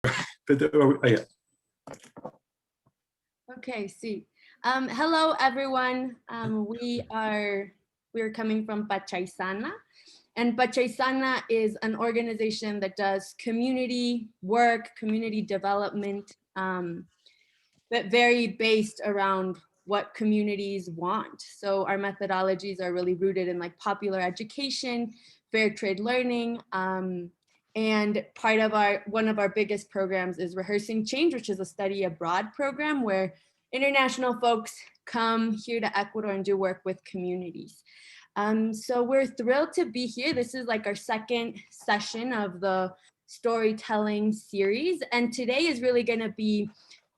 Yeah. Okay, see. Hello, everyone. We're coming from Pachaysana, and Pachaysana is an organization that does community work, community development, but very based around what communities want. So our methodologies are really rooted in like popular education, fair trade learning, and one of our biggest programs is Rehearsing Change, which is a study abroad program where international folks come here to Ecuador and do work with communities. So we're thrilled to be here. This is like our second session of the storytelling series. And today is really gonna be,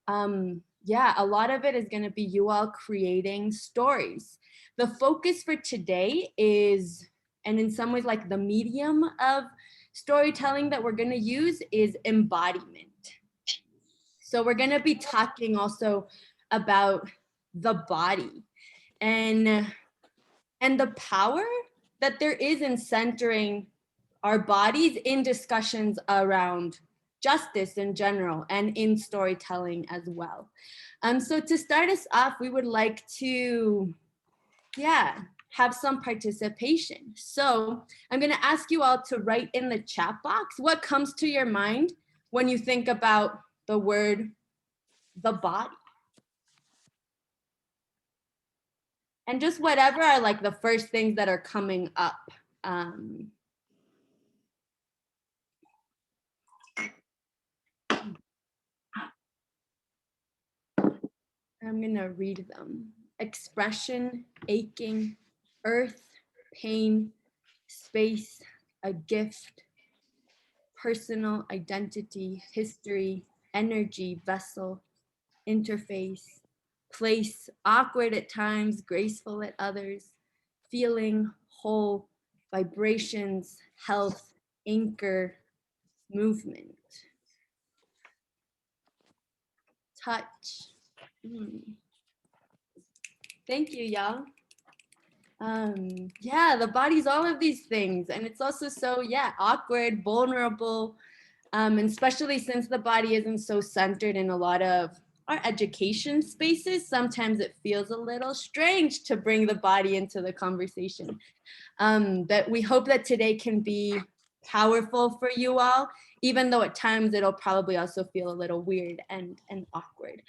a lot of it is gonna be you all creating stories. The focus for today is, and in some ways like the medium of storytelling that we're gonna use is embodiment. So we're gonna be talking also about the body and the power that there is in centering our bodies in discussions around justice in general and in storytelling as well. So to start us off, we would like to, have some participation. So I'm gonna ask you all to write in the chat box what comes to your mind when you think about the word the body. And just whatever are like the first things that are coming up. I'm gonna read them. Expression, aching, earth, pain, space, a gift, personal identity, history, energy, vessel, interface, place, awkward at times, graceful at others, feeling, whole, vibrations, health, anchor, movement, touch. Thank you, y'all. The body's all of these things, and it's also so awkward, vulnerable, and especially since the body isn't so centered in a lot of our education spaces, sometimes it feels a little strange to bring the body into the conversation. But we hope that today can be powerful for you all, even though at times it'll probably also feel a little weird and awkward.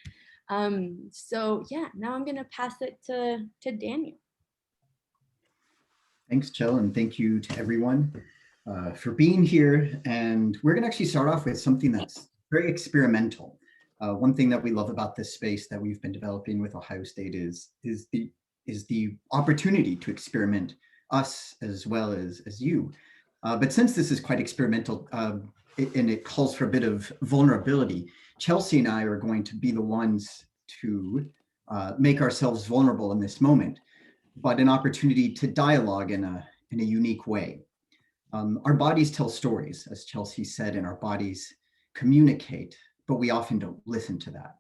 Now I'm gonna pass it to Daniel. Thanks, Jill, and thank you to everyone for being here. And we're going to actually start off with something that's very experimental. One thing that we love about this space that we've been developing with Ohio State is the opportunity to experiment, us as well as you. But since this is quite experimental and it calls for a bit of vulnerability, Chelsea and I are going to be the ones to make ourselves vulnerable in this moment, but an opportunity to dialogue in a unique way. Our bodies tell stories, as Chelsea said, and our bodies communicate, but we often don't listen to that.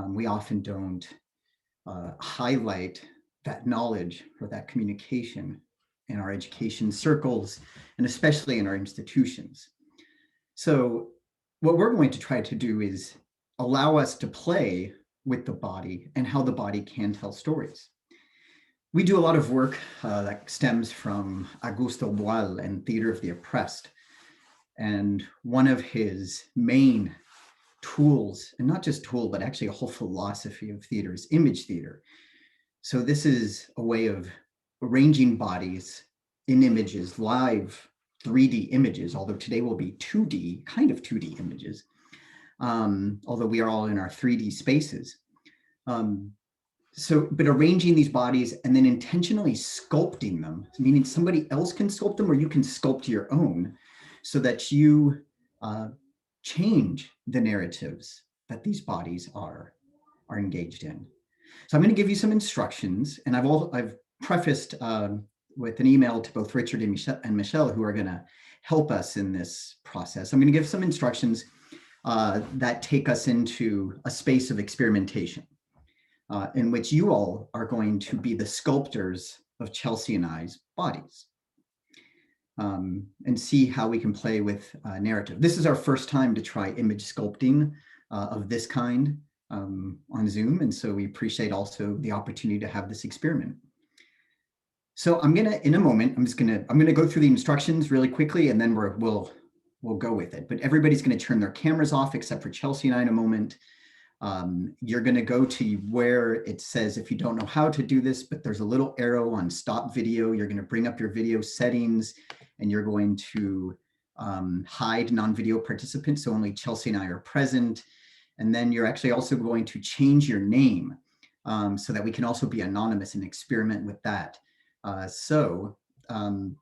We often don't highlight that knowledge or that communication in our education circles, and especially in our institutions. So what we're going to try to do is allow us to play with the body and how the body can tell stories. We do a lot of work that stems from Augusto Boal and Theater of the Oppressed. And one of his main tools, and not just tool, but actually a whole philosophy of theater is image theater. So this is a way of arranging bodies in images, live 3D images, although today will be 2D, kind of 2D images, although we are all in our 3D spaces. But arranging these bodies and then intentionally sculpting them, meaning somebody else can sculpt them or you can sculpt your own so that you change the narratives that these bodies are engaged in. So I'm going to give you some instructions, and I've prefaced with an email to both Richard and Michelle, who are going to help us in this process. I'm going to give some instructions that take us into a space of experimentation. In which you all are going to be the sculptors of Chelsea and I's bodies. and see how we can play with narrative. This is our first time to try image sculpting of this kind on Zoom. And so we appreciate also the opportunity to have this experiment. So I'm gonna, in a moment, I'm gonna go through the instructions really quickly, and then we'll go with it. But everybody's gonna turn their cameras off except for Chelsea and I in a moment. You're gonna go to where it says, if you don't know how to do this, but there's a little arrow on stop video. You're gonna bring up your video settings, and you're going to hide non-video participants, so only Chelsea and I are present. And then you're actually also going to change your name so that we can also be anonymous and experiment with that. And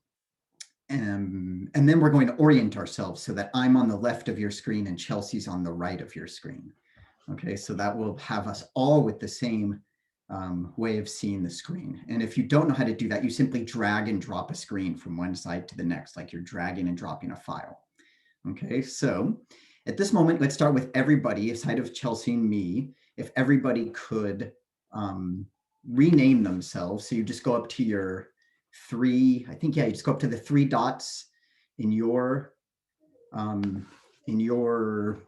then we're going to orient ourselves so that I'm on the left of your screen and Chelsea's on the right of your screen. Okay, so that will have us all with the same way of seeing the screen. And if you don't know how to do that, you simply drag and drop a screen from one side to the next, like you're dragging and dropping a file. Okay, so at this moment, let's start with everybody, aside of Chelsea and me, if everybody could rename themselves. So you just go up to your three, I think, yeah, you just go up to the three dots in your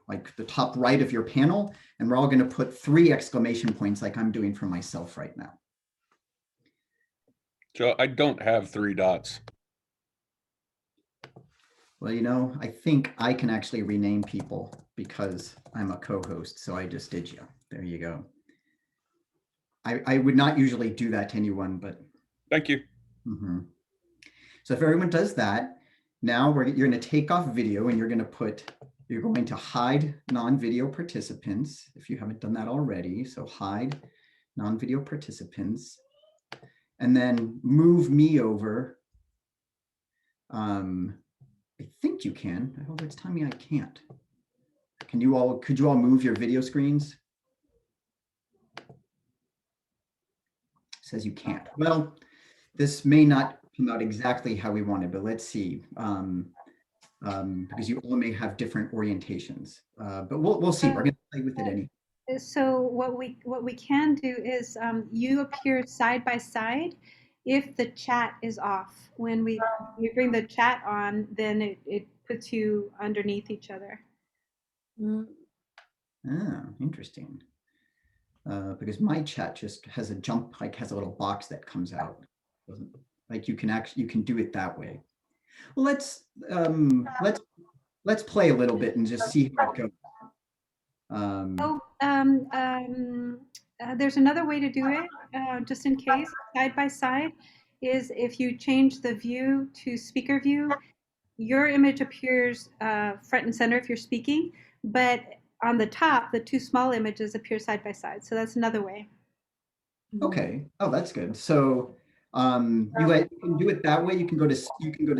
like the top right of your panel, and we're all going to put 3 exclamation points like I'm doing for myself right now. Joe, I don't have 3 dots. Well, you know, I think I can actually rename people because I'm a co-host, so I just did you. There you go. I would not usually do that to anyone, but Thank you. So if everyone does that, now you're going to take off video, and you're going to hide non-video participants if you haven't done that already. So hide non-video participants, and then move me over. I think you can. Although it's telling me I can't. Could you all move your video screens? It says you can't. Well, this may not come out exactly how we wanted, but let's see. Because you all may have different orientations, but we'll see. We're going to play with it anyway. So what we can do is you appear side by side if the chat is off. When you bring the chat on, then it puts you underneath each other. Ah, interesting. Because my chat just has a jump, like has a little box that comes out. Like you can do it that way. Well, let's play a little bit and just see how it goes. There's another way to do it, just in case, side by side, is if you change the view to speaker view, your image appears front and center if you're speaking, but on the top, the 2 small images appear side by side. So that's another way. Okay. Oh, that's good. So you can do it that way. You can go to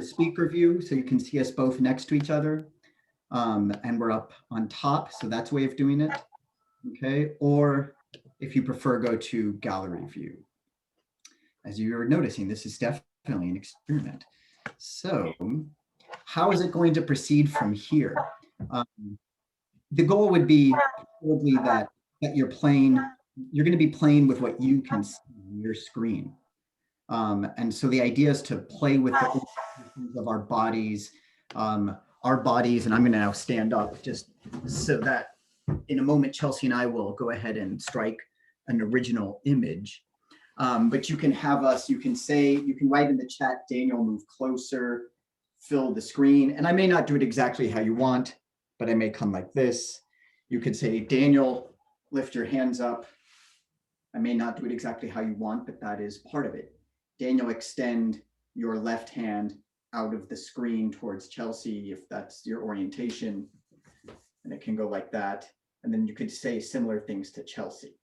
speaker view, so you can see us both next to each other, and we're up on top. So that's a way of doing it. Okay. Or if you prefer, go to gallery view. As you're noticing, this is definitely an experiment. So how is it going to proceed from here? The goal would be probably that you're going to be playing with what you can see on your screen. And so the idea is to play with the of our bodies, and I'm going to now stand up just so that in a moment, Chelsea and I will go ahead and strike an original image. But you can have us, you can write in the chat, Daniel, move closer, fill the screen. And I may not do it exactly how you want, but I may come like this. You could say, Daniel, lift your hands up. I may not do it exactly how you want, but that is part of it. Daniel, extend your left hand out of the screen towards Chelsea, if that's your orientation. And it can go like that. And then you could say similar things to Chelsea.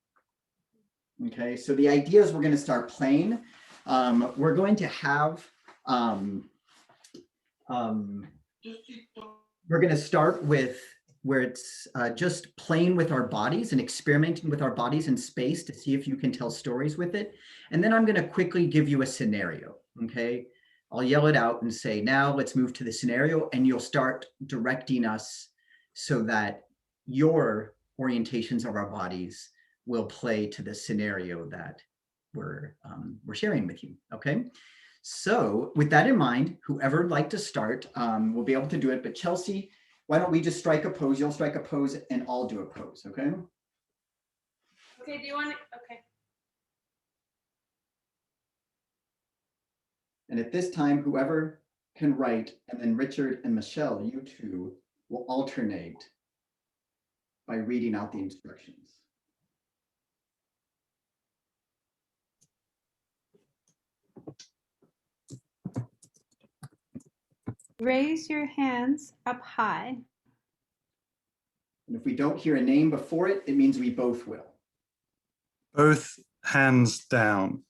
Okay, so the idea is we're going to start playing. We're going to have, we're going to start with where it's just playing with our bodies and experimenting with our bodies in space to see if you can tell stories with it. And then I'm going to quickly give you a scenario, okay? I'll yell it out and say, now let's move to the scenario, and you'll start directing us so that your orientations of our bodies will play to the scenario that we're sharing with you, okay? So with that in mind, whoever would like to start will be able to do it. But Chelsea, why don't we just strike a pose? You'll strike a pose and I'll do a pose, okay? Okay, do you want to? Okay. And at this time, whoever can write, and then Richard and Michelle, you two will alternate by reading out the instructions. Raise your hands up high. And if we don't hear a name before it, it means we both will. Both hands down.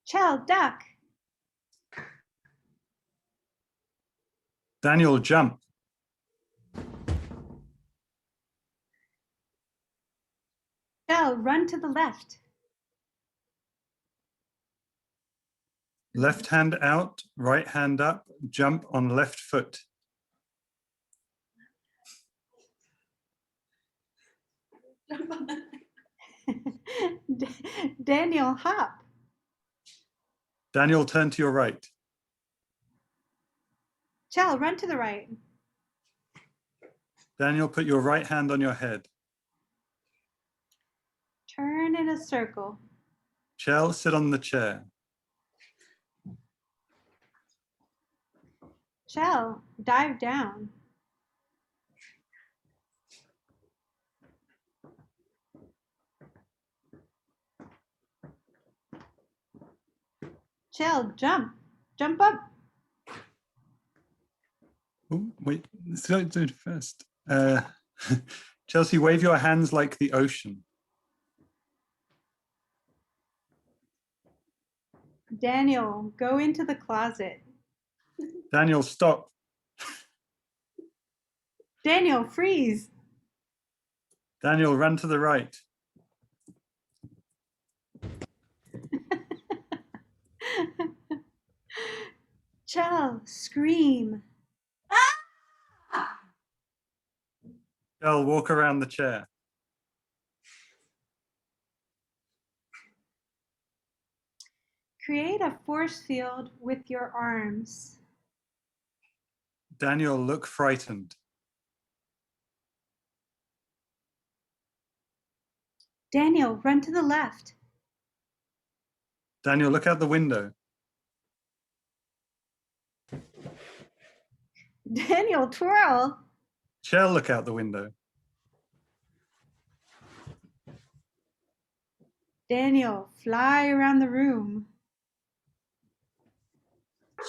Chell, duck. Daniel, jump. Chell, run to the left. Left hand out, right hand up, jump on left foot. Daniel, hop. Daniel, turn to your right. Chell, run to the right. Daniel, put your right hand on your head. Turn in a circle. Chell, sit on the chair. Chell, dive down. Chell, jump. Jump up. Oh, wait, let's do it first. Chelsea, wave your hands like the ocean. Daniel, go into the closet. Daniel, stop. Daniel, freeze. Daniel, run to the right. Chell, scream. Chell, walk around the chair. Create a force field with your arms. Daniel, look frightened. Daniel, run to the left. Daniel, look out the window. Daniel, twirl. Chell, look out the window. Daniel, fly around the room.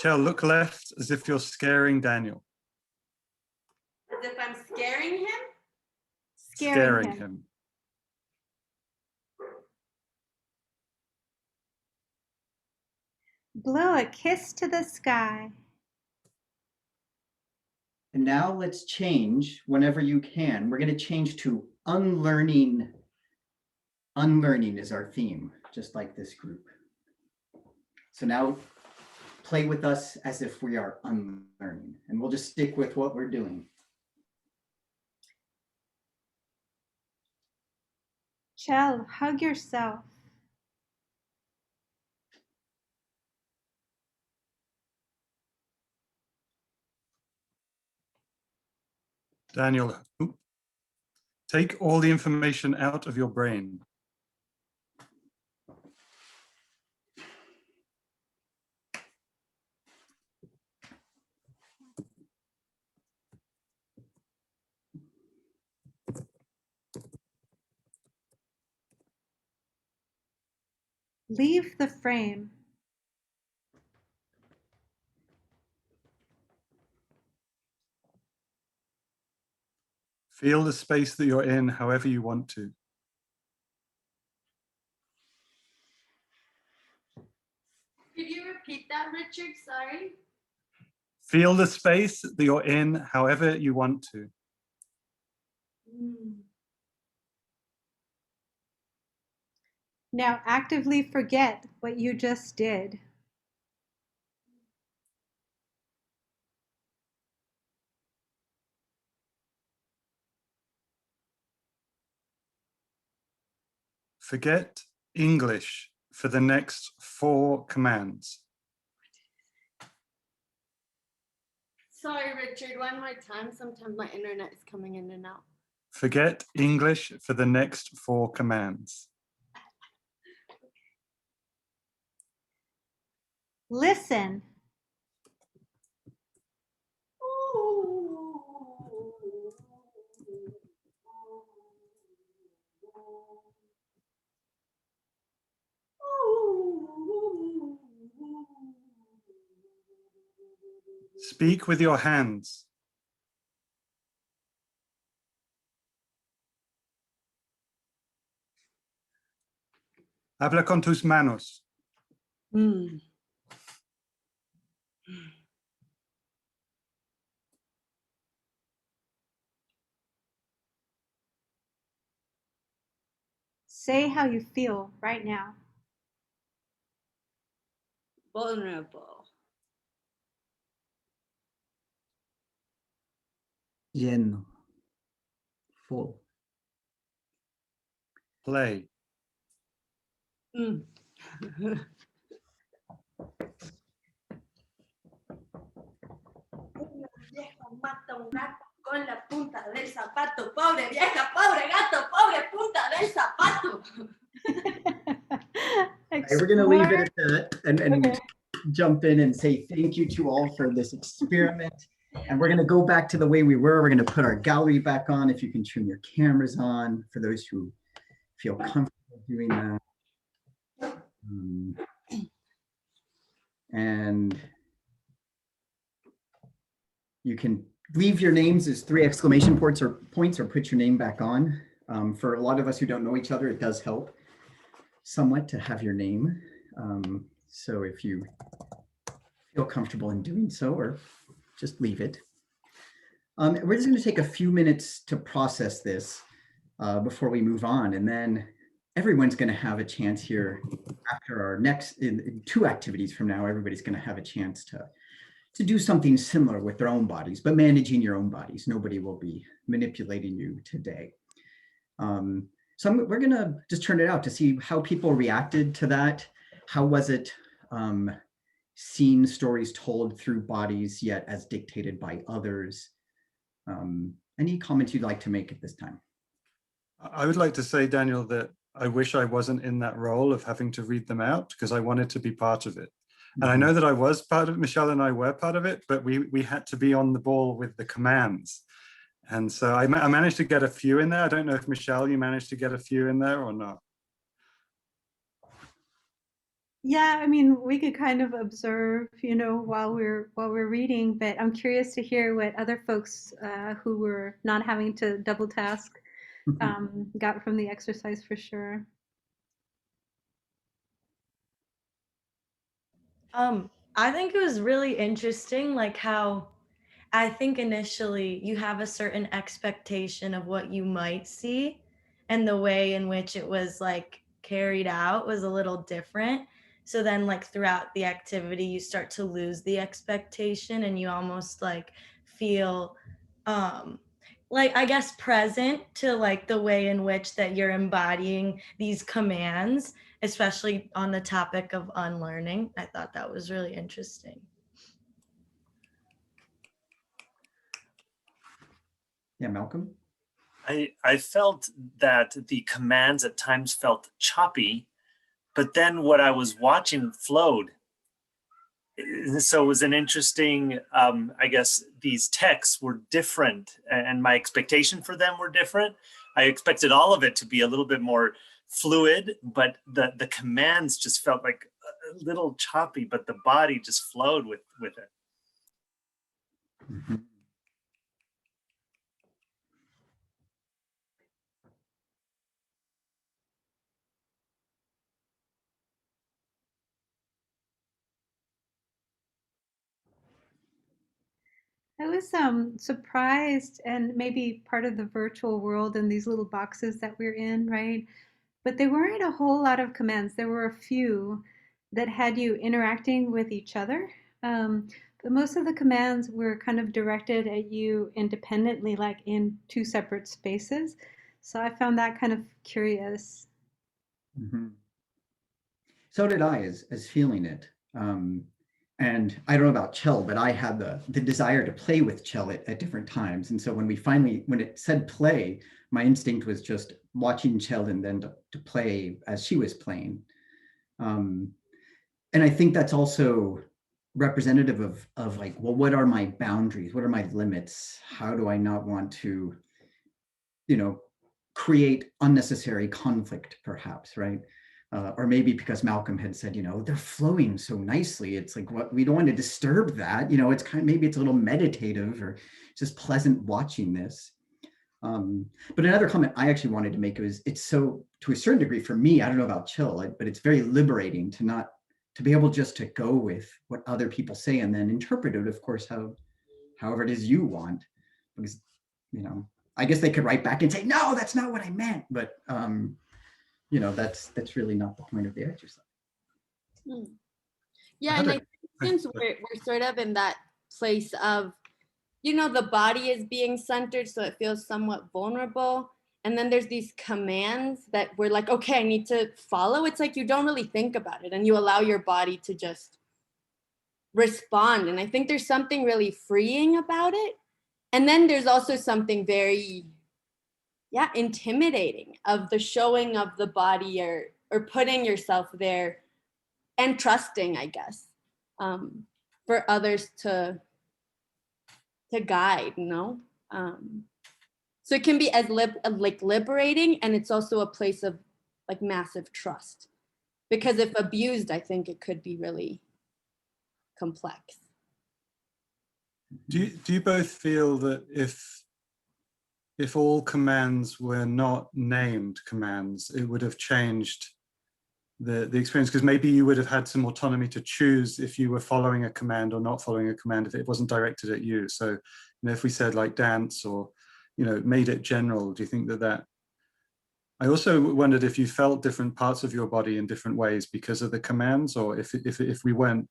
Chell, look left as if you're scaring Daniel. As if I'm scaring him? Scaring him. Blow a kiss to the sky. And now let's change whenever you can. We're going to change to unlearning. Unlearning is our theme, just like this group. So now play with us as if we are unlearning, and we'll just stick with what we're doing. Chell, hug yourself. Daniel, take all the information out of your brain. Leave the frame. Feel the space that you're in however you want to. Could you repeat that, Richard? Sorry. Feel the space that you're in however you want to. Now actively forget what you just did. Forget English for the next 4 commands. Sorry, Richard, one more time. Sometimes my internet is coming in and out. Forget English for the next 4 commands. Listen. Speak with your hands. Habla con tus manos. Mm. Say how you feel right now. Vulnerable. Lleno. Full. Play. Mm. Una vieja mata un gato con la punta del zapato. Pobre vieja, pobre gato, pobre punta del zapato. We're going to leave it at that and jump in and say thank you to all for this experiment. And we're going to go back to the way we were. We're going to put our gallery back on. If you can turn your cameras on for those who feel comfortable doing that. And you can leave your names as 3 exclamation points or put your name back on. For a lot of us who don't know each other, it does help somewhat to have your name. So if you feel comfortable in doing so, or just leave it. We're just going to take a few minutes to process this before we move on. And then everyone's going to have a chance here after our next in 2 activities from now. Everybody's going to have a chance to do something similar with their own bodies, but managing your own bodies. Nobody will be manipulating you today. So we're going to just turn it out to see how people reacted to that. How was it seeing stories told through bodies, yet as dictated by others? Any comments you'd like to make at this time? I would like to say, Daniel, that I wish I wasn't in that role of having to read them out, because I wanted to be part of it. And I know that I was part of it, Michelle and I were part of it, but we had to be on the ball with the commands. And so I managed to get a few in there. I don't know if Michelle, you managed to get a few in there or not. Yeah, I mean, we could kind of observe, you know, while we're reading, but I'm curious to hear what other folks who were not having to double task got from the exercise for sure. I think it was really interesting, like how I think initially you have a certain expectation of what you might see, and the way in which it was like carried out was a little different. So then like throughout the activity you start to lose the expectation, and you almost like feel like, I guess, present to like the way in which that you're embodying these commands, especially on the topic of unlearning. I thought that was really interesting. Yeah, Malcolm? I felt that the commands at times felt choppy, but then what I was watching flowed. So it was an interesting, I guess these texts were different, and my expectation for them were different. I expected all of it to be a little bit more fluid, but the commands just felt like a little choppy, but the body just flowed with it. Mm-hmm. I was surprised, and maybe part of the virtual world and these little boxes that we're in, right? But there weren't a whole lot of commands. There were a few that had you interacting with each other. But most of the commands were kind of directed at you independently, like in 2 separate spaces. So I found that kind of curious. Mm-hmm. So did I, as feeling it. And I don't know about Chell, but I had the desire to play with Chell at different times. And so when it said play, my instinct was just watching Chell and then to play as she was playing. And I think that's also representative of like, well, what are my boundaries? What are my limits? How do I not want to, create unnecessary conflict, perhaps, right? Or maybe because Malcolm had said, they're flowing so nicely. It's like, what, we don't want to disturb that. It's maybe it's a little meditative or just pleasant watching this. But another comment I actually wanted to make was, it's so, to a certain degree for me, I don't know about Chill, but it's very liberating to be able just to go with what other people say and then interpret it, of course, however it is you want. Because, I guess they could write back and say, no, that's not what I meant. But, that's really not the point of the exercise. Yeah, and I think since we're sort of in that place of, the body is being centered, so it feels somewhat vulnerable. And then there's these commands that we're like, okay, I need to follow. It's like you don't really think about it and you allow your body to just respond. And I think there's something really freeing about it. And then there's also something very, intimidating of the showing of the body or putting yourself there and trusting, I guess, for others to guide, so it can be as liberating, and it's also a place of like massive trust, because if abused, I think it could be really complex. Do you both feel that if all commands were not named commands, it would have changed the experience? Because maybe you would have had some autonomy to choose if you were following a command or not following a command if it wasn't directed at you. So, if we said like dance or, made it general, do you think that I also wondered if you felt different parts of your body in different ways because of the commands, or if we weren't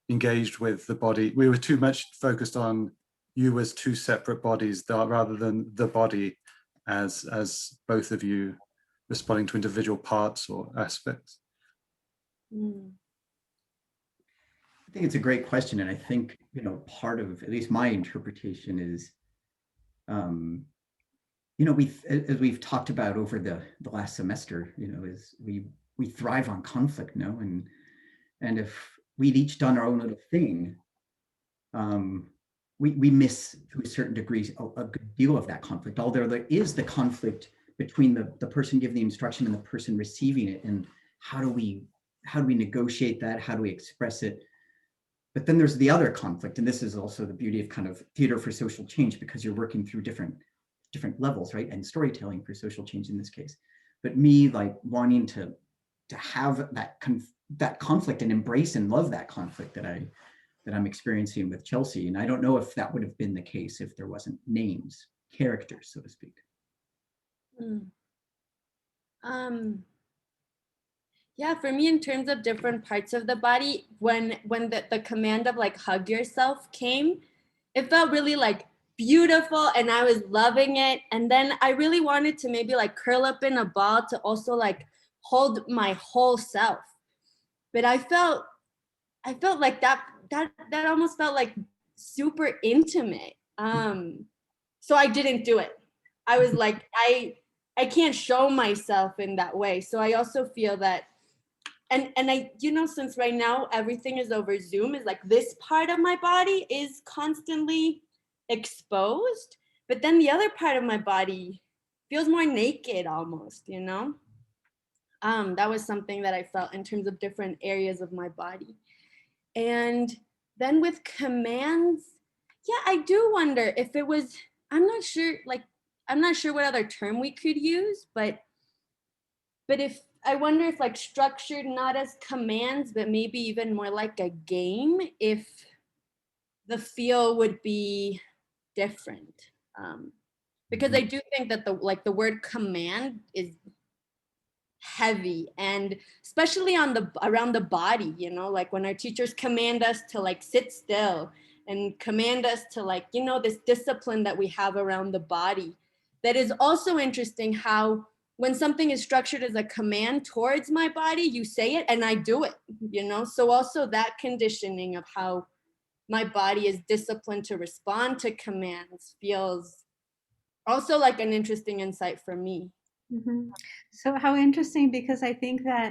engaged with the body, we were too much focused on you as two separate bodies rather than the body as both of you responding to individual parts or aspects. I think it's a great question. And I think, part of, at least my interpretation is, as we've talked about over the last semester, is we thrive on conflict, and if we'd each done our own little thing, we miss to a certain degree a good deal of that conflict. Although there is the conflict between the person giving the instruction and the person receiving it, and how do we negotiate that? How do we express it? But then there's the other conflict, and this is also the beauty of kind of theater for social change, because you're working through different levels, right? And storytelling for social change in this case. But me like wanting to have that conflict and embrace and love that conflict that I'm experiencing with Chelsea. And I don't know if that would have been the case if there wasn't names, characters, so to speak. Yeah, for me, in terms of different parts of the body, when the command of like hug yourself came, it felt really like beautiful and I was loving it. And then I really wanted to maybe like curl up in a ball to also like hold my whole self. But I felt like that almost felt like super intimate. So I didn't do it. I was like, I can't show myself in that way. So I also feel that, and I, since right now everything is over Zoom, is like this part of my body is constantly exposed, but then the other part of my body feels more naked almost, that was something that I felt in terms of different areas of my body. And then with commands, I do wonder if it was, I'm not sure what other term we could use, but if, I wonder if like structured not as commands, but maybe even more like a game, if the feel would be different. Because I do think that the word command is heavy, and especially around the body, like when our teachers command us to like sit still and command us to like, this discipline that we have around the body. That is also interesting how when something is structured as a command towards my body, you say it and I do it, you know? So also that conditioning of how my body is disciplined to respond to commands feels also like an interesting insight for me. Mhm. So how interesting, because I think that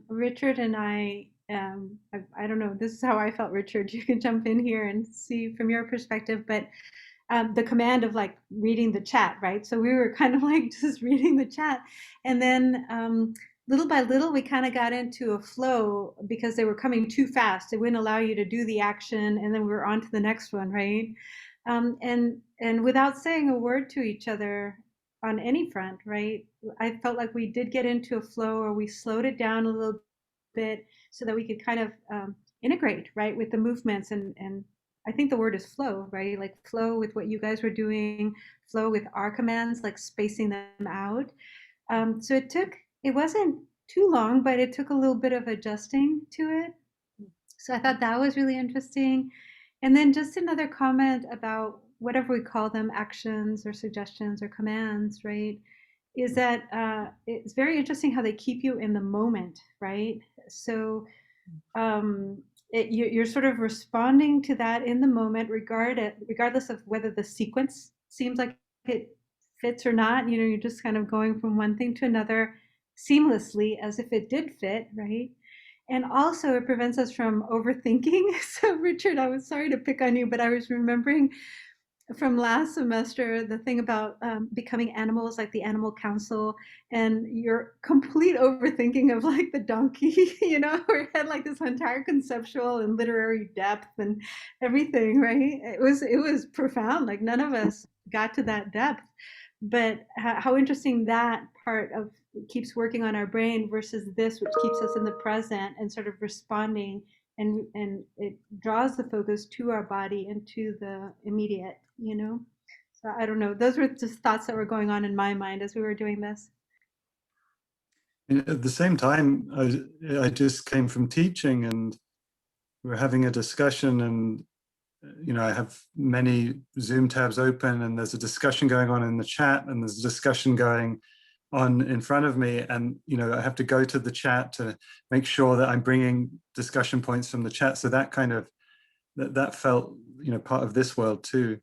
Richard and I don't know, this is how I felt, Richard. You can jump in here and see from your perspective, but the command of like reading the chat, right? So we were kind of like just reading the chat. And then little by little, we kind of got into a flow because they were coming too fast. It wouldn't allow you to do the action. And then we were on to the next one, right? And without saying a word to each other on any front, right? I felt like we did get into a flow, or we slowed it down a little bit so that we could kind of integrate, right, with the movements. And I think the word is flow, right? Like flow with what you guys were doing, flow with our commands, like spacing them out. So it wasn't too long, but it took a little bit of adjusting to it. So I thought that was really interesting. And then just another comment about whatever we call them, actions or suggestions or commands, right? Is that it's very interesting how they keep you in the moment, right? So you're sort of responding to that in the moment, regardless of whether the sequence seems like it fits or not. You know, you're just kind of going from one thing to another seamlessly as if it did fit, right? And also it prevents us from overthinking. So Richard, I was sorry to pick on you, but I was remembering from last semester the thing about becoming animals, like the animal council, and your complete overthinking of like the donkey, you know, where it had like this entire conceptual and literary depth and everything, right? It was profound. Like none of us got to that depth, but how interesting that part of keeps working on our brain versus this, which keeps us in the present and sort of responding, and it draws the focus to our body and to the immediate, you know. So I don't know, those were just thoughts that were going on in my mind as we were doing this. And at the same time, I just came from teaching, and we're having a discussion, and I have many Zoom tabs open, and there's a discussion going on in the chat, and there's a discussion going on in front of me, and I have to go to the chat to make sure that I'm bringing discussion points from the chat. So that kind of that felt part of this world too.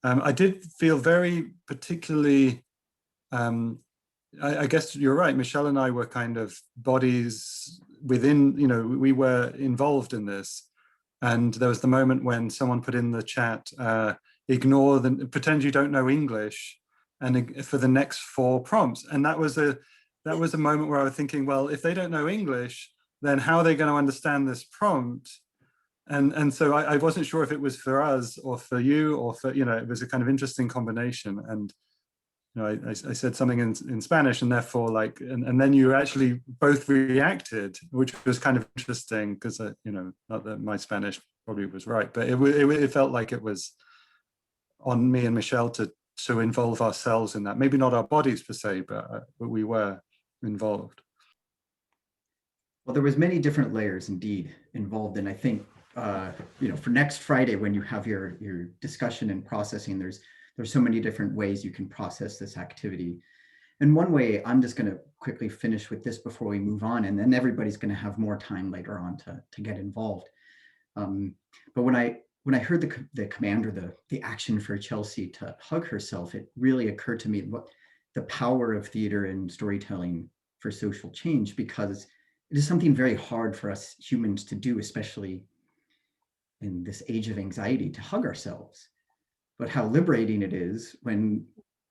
I did feel very particularly. I guess you're right. Michelle and I were kind of bodies within. We were involved in this, and there was the moment when someone put in the chat, pretend you don't know English, and for the next 4 prompts. And that was a moment where I was thinking, well, if they don't know English, then how are they going to understand this prompt? And so I wasn't sure if it was for us or for you, or for, it was a kind of interesting combination. And I said something in Spanish, and therefore and then you actually both reacted, which was kind of interesting, because not that my Spanish probably was right, but it felt like it was on me and Michelle to involve ourselves in that. Maybe not our bodies per se, but we were involved. Well, there was many different layers indeed involved, and I think for next Friday when you have your discussion and processing, there's so many different ways you can process this activity. And one way, I'm just going to quickly finish with this before we move on, and then everybody's going to have more time later on to get involved. But when I heard the command or the action for Chelsea to hug herself, it really occurred to me what the power of theater and storytelling for social change, because it is something very hard for us humans to do, especially in this age of anxiety, to hug ourselves. But how liberating it is when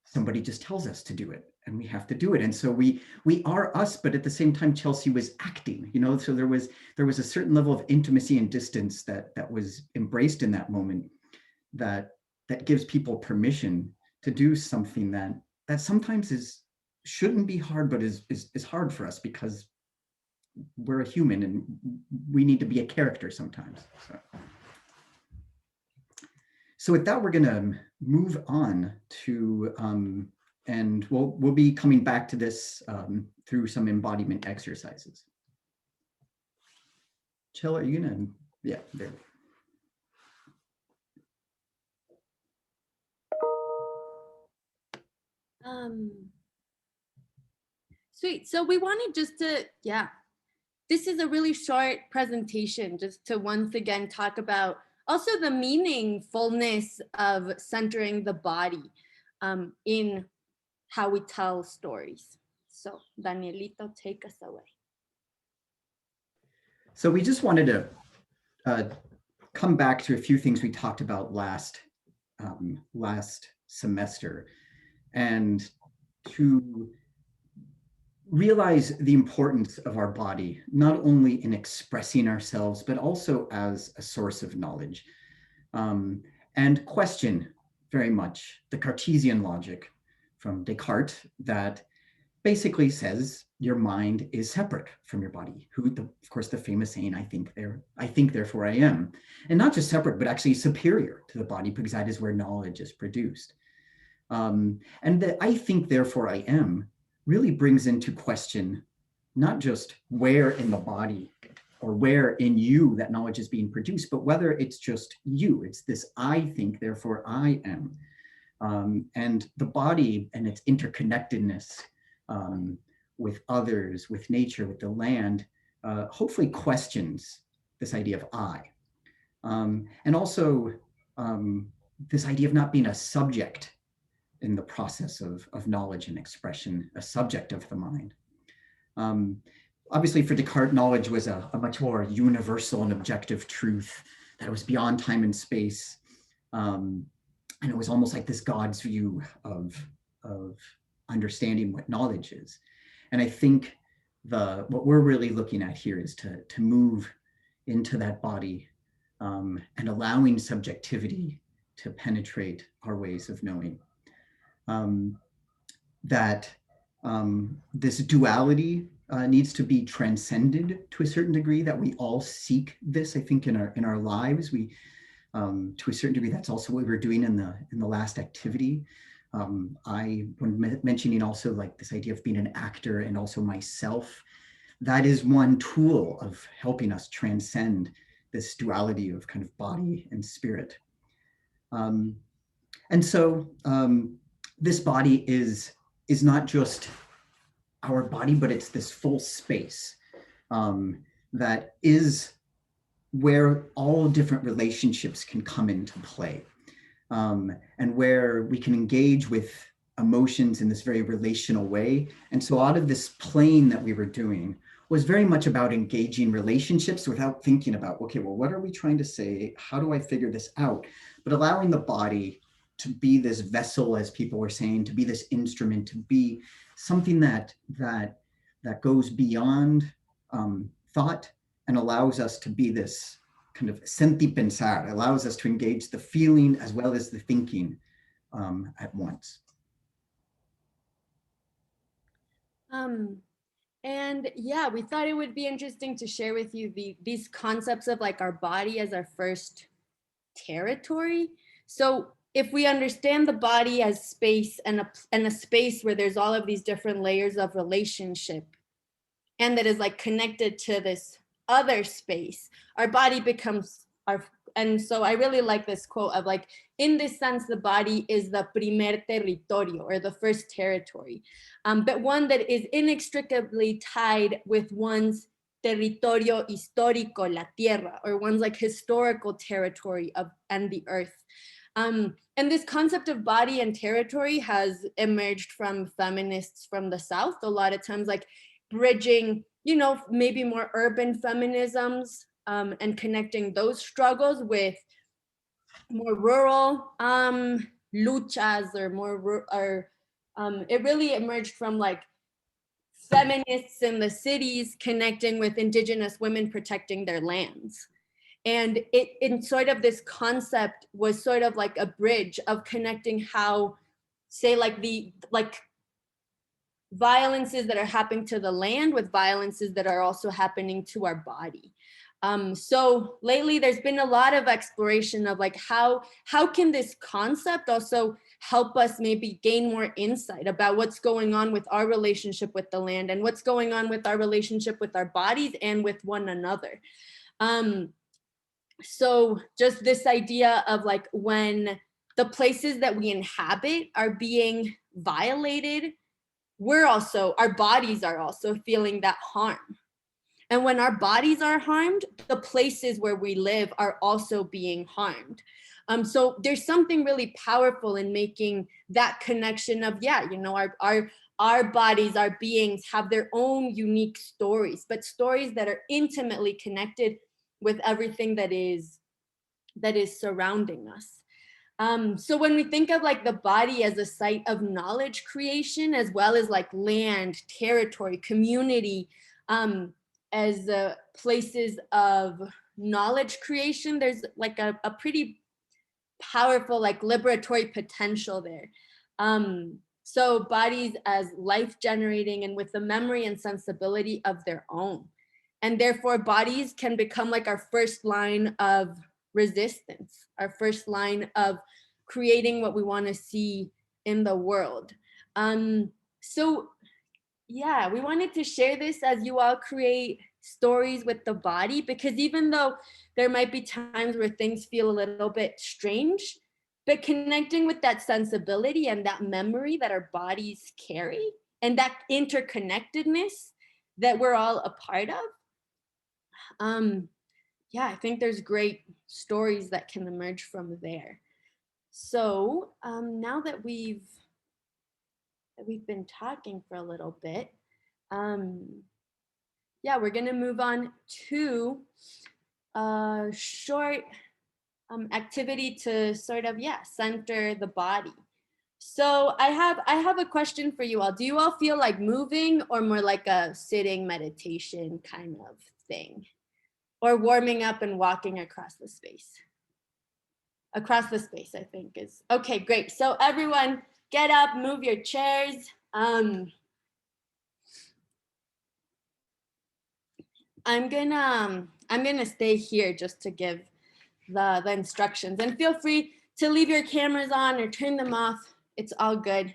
somebody just tells us to do it, and we have to do it. And so we are us, but at the same time, Chelsea was acting, so there was a certain level of intimacy and distance that was embraced in that moment, that gives people permission to do something that sometimes shouldn't be hard, but is hard for us because we're a human and we need to be a character sometimes. So with that, we're going to move on to, and we'll be coming back to this through some embodiment exercises. Chell, are you going to, yeah, there. Sweet. So we wanted just to, this is a really short presentation just to once again talk about also the meaningfulness of centering the body in how we tell stories. So Danielito, take us away. So we just wanted to come back to a few things we talked about last semester, and to realize the importance of our body, not only in expressing ourselves, but also as a source of knowledge, and question very much the Cartesian logic from Descartes that basically says your mind is separate from your body. Of course, the famous saying, I think, therefore I am. And not just separate, but actually superior to the body, because that is where knowledge is produced. And the I think, therefore I am really brings into question not just where in the body or where in you that knowledge is being produced, but whether it's just you. It's this I think, therefore I am. And the body and its interconnectedness with others, with nature, with the land, hopefully questions this idea of I. And also this idea of not being a subject in the process of knowledge and expression, a subject of the mind. Obviously for Descartes, knowledge was a much more universal and objective truth that was beyond time and space. And it was almost like this God's view of understanding what knowledge is. And I think what we're really looking at here is to move into that body and allowing subjectivity to penetrate our ways of knowing. That this duality needs to be transcended to a certain degree, that we all seek this, I think, in our lives. We, to a certain degree, that's also what we were doing in the last activity. When mentioning also like this idea of being an actor and also myself, that is one tool of helping us transcend this duality of kind of body and spirit. And so this body is not just our body, but it's this full space that is where all different relationships can come into play, and where we can engage with emotions in this very relational way. And so out of this playing that we were doing was very much about engaging relationships without thinking about, okay, well, what are we trying to say? How do I figure this out? But allowing the body to be this vessel, as people were saying, to be this instrument, to be something that goes beyond thought and allows us to be this kind of senti pensar, allows us to engage the feeling as well as the thinking at once. And yeah, we thought it would be interesting to share with you these concepts of like our body as our first territory. So if we understand the body as space and a space where there's all of these different layers of relationship and that is like connected to this other space, our body becomes our, and so I really like this quote of like, in this sense, the body is the primer territorio, or the first territory, but one that is inextricably tied with one's territorio histórico, la tierra, or one's like historical territory and the earth. And this concept of body and territory has emerged from feminists from the South, a lot of times like bridging, you know, maybe more urban feminisms and connecting those struggles with more rural luchas, or more, it really emerged from like feminists in the cities connecting with indigenous women protecting their lands. And it in sort of this concept was sort of like a bridge of connecting how, say, like violences that are happening to the land with violences that are also happening to our body. So lately there's been a lot of exploration of like how can this concept also help us maybe gain more insight about what's going on with our relationship with the land and what's going on with our relationship with our bodies and with one another. So just this idea of like when the places that we inhabit are being violated, our bodies are also feeling that harm. And when our bodies are harmed, the places where we live are also being harmed. So there's something really powerful in making that connection of, yeah, you know, our bodies, our beings have their own unique stories, but stories that are intimately connected with everything that is surrounding us. So when we think of like the body as a site of knowledge creation, as well as like land, territory, community, as places of knowledge creation, there's like a pretty powerful like liberatory potential there. So bodies as life generating and with the memory and sensibility of their own. And therefore bodies can become like our first line of resistance, our first line of creating what we want to see in the world. So yeah, we wanted to share this as you all create stories with the body, because even though there might be times where things feel a little bit strange, but connecting with that sensibility and that memory that our bodies carry and that interconnectedness that we're all a part of, yeah, I think there's great stories that can emerge from there. So now that we've been talking for a little bit, yeah, we're gonna move on to a short activity to sort of, yeah, center the body. So I have a question for you all. Do you all feel like moving or more like a sitting meditation kind of thing? Or warming up and walking across the space? Across the space, I think is, okay, great. So everyone get up, move your chairs. I'm gonna stay here just to give the instructions, and feel free to leave your cameras on or turn them off. It's all good.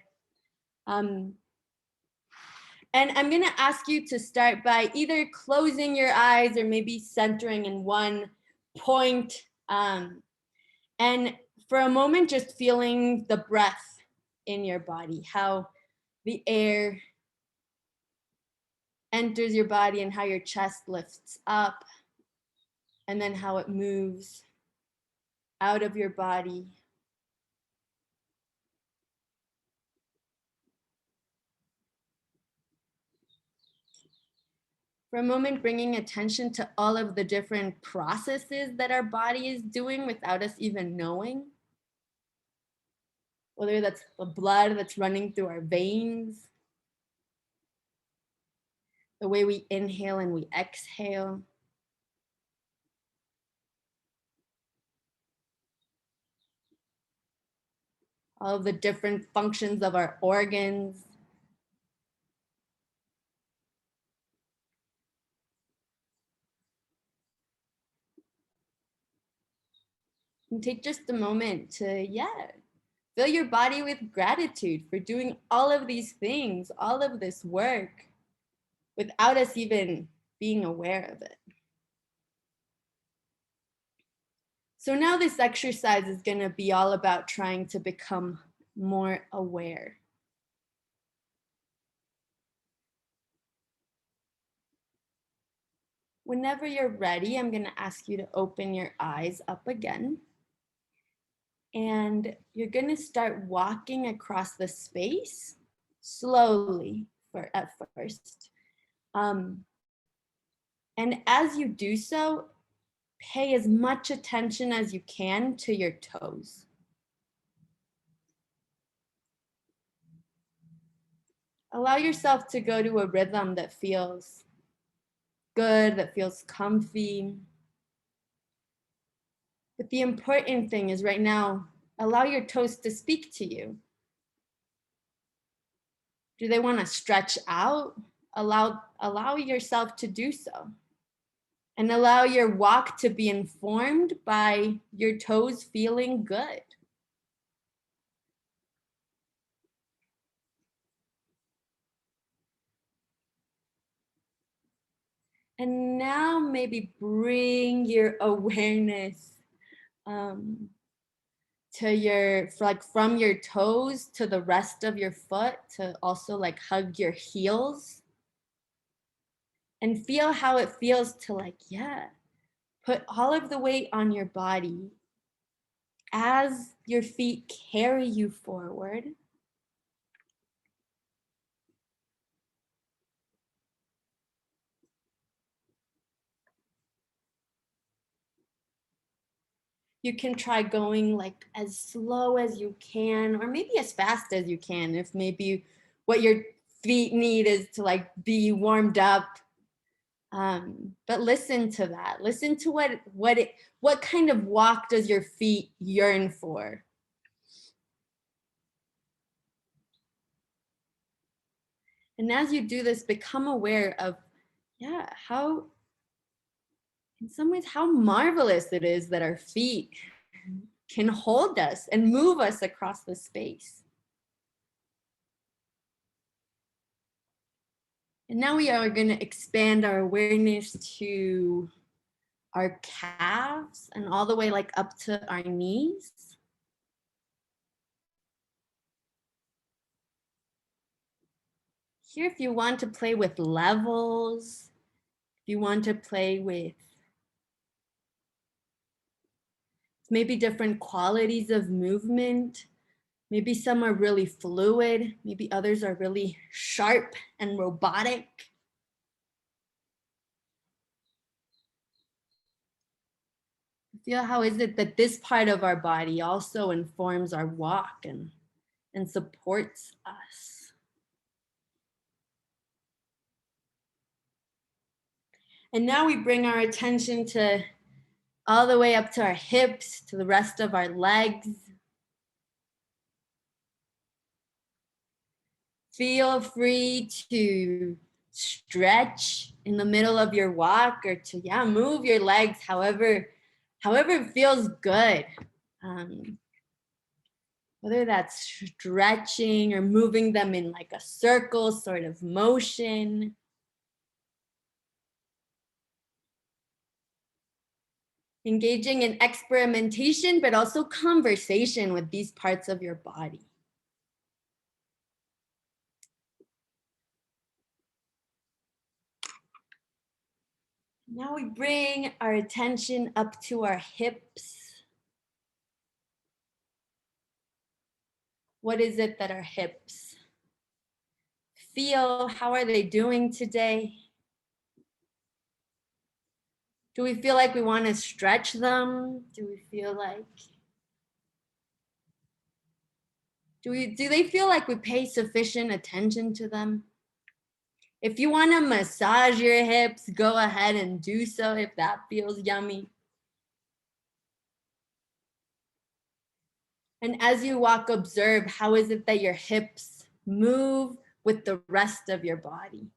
And I'm gonna ask you to start by either closing your eyes or maybe centering in one point. And for a moment, just feeling the breath in your body, how the air enters your body and how your chest lifts up, and then how it moves out of your body. For a moment, bringing attention to all of the different processes that our body is doing without us even knowing. Whether that's the blood that's running through our veins, the way we inhale and we exhale. All of the different functions of our organs. And take just a moment to, yeah, fill your body with gratitude for doing all of these things, all of this work, without us even being aware of it. So now this exercise is going to be all about trying to become more aware. Whenever you're ready, I'm going to ask you to open your eyes up again. And you're going to start walking across the space slowly at first. And as you do so, pay as much attention as you can to your toes. Allow yourself to go to a rhythm that feels good, that feels comfy. But the important thing is right now, allow your toes to speak to you. Do they want to stretch out? Allow yourself to do so. And allow your walk to be informed by your toes feeling good. And now maybe bring your awareness to to your, like from your toes to the rest of your foot, to also like hug your heels. And feel how it feels to like, yeah, put all of the weight on your body as your feet carry you forward. You can try going like as slow as you can, or maybe as fast as you can, if maybe what your feet need is to like be warmed up. But listen to that. Listen to what kind of walk does your feet yearn for? And as you do this, become aware of, yeah, how, in some ways, how marvelous it is that our feet can hold us and move us across the space. And now we are going to expand our awareness to our calves and all the way like up to our knees. Here, if you want to play with levels, if you want to play with maybe different qualities of movement, maybe some are really fluid, maybe others are really sharp and robotic. Feel how is it that this part of our body also informs our walk and supports us. And now we bring our attention to all the way up to our hips, to the rest of our legs. Feel free to stretch in the middle of your walk, or to move your legs however it feels good. Whether that's stretching or moving them in like a circle sort of motion. Engaging in experimentation, but also conversation with these parts of your body. Now we bring our attention up to our hips. What is it that our hips feel? How are they doing today? Do we feel like we want to stretch them? Do we feel like, do they feel like we pay sufficient attention to them? If you want to massage your hips, go ahead and do so if that feels yummy. And as you walk, observe how is it that your hips move with the rest of your body.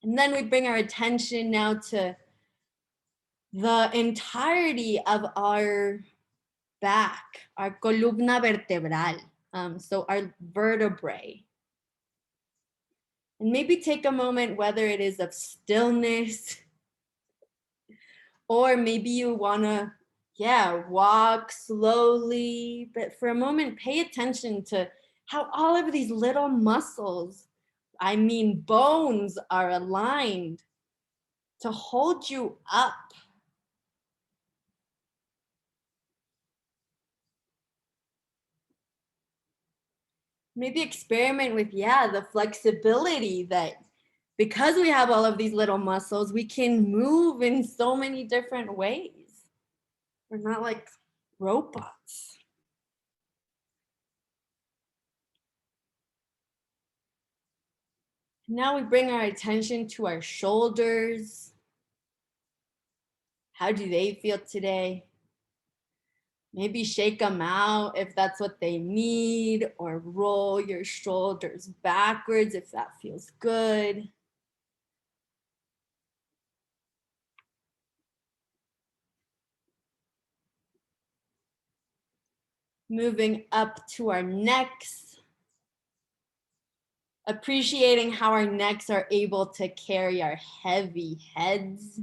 And then we bring our attention now to the entirety of our back, our columna vertebral, so our vertebrae. And maybe take a moment, whether it is of stillness, or maybe you wanna, walk slowly, but for a moment, pay attention to how all of these little muscles, I mean bones, are aligned to hold you up. Maybe experiment with, the flexibility that because we have all of these little muscles, we can move in so many different ways. We're not like robots. Now we bring our attention to our shoulders. How do they feel today? Maybe shake them out if that's what they need, or roll your shoulders backwards if that feels good. Moving up to our necks. appreciating how our necks are able to carry our heavy heads.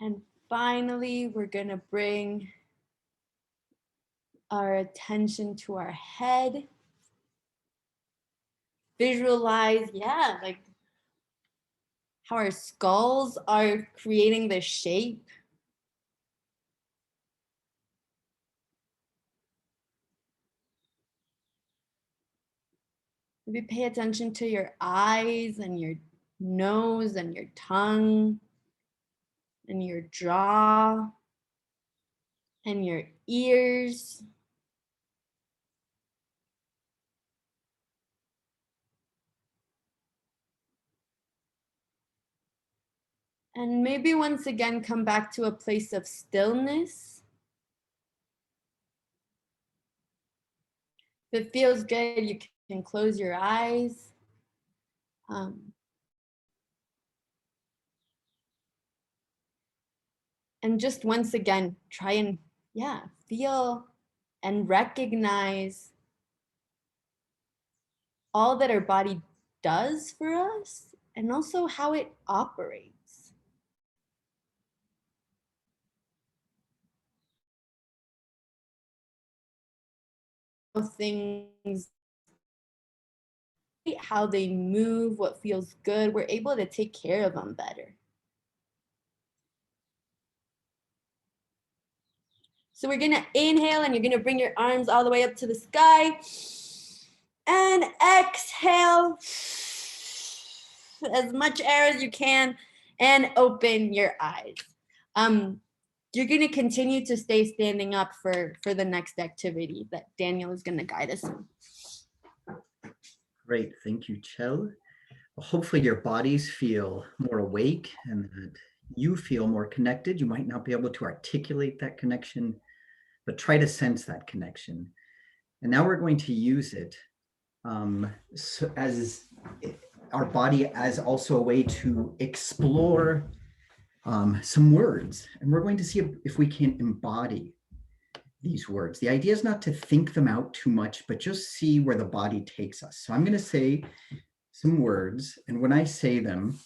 And finally, we're gonna bring our attention to our head. Visualize, yeah, like how our skulls are creating the shape. Maybe pay attention to your eyes and your nose and your tongue and your jaw and your ears. And maybe once again, come back to a place of stillness. If it feels good, you can close your eyes. And just once again, try and, yeah, feel and recognize all that our body does for us and also how it operates. Things, how they move, what feels good, we're able to take care of them better. So we're gonna inhale and you're gonna bring your arms all the way up to the sky. And exhale as much air as you can and open your eyes. You're gonna continue to stay standing up for the next activity that Daniel is gonna guide us in. Great, thank you, Chell. Well, hopefully your bodies feel more awake and that you feel more connected. You might not be able to articulate that connection, but try to sense that connection. And now we're going to use it so as our body as also a way to explore some words. And we're going to see if we can embody these words. The idea is not to think them out too much, but just see where the body takes us. So I'm going to say some words, and when I say them,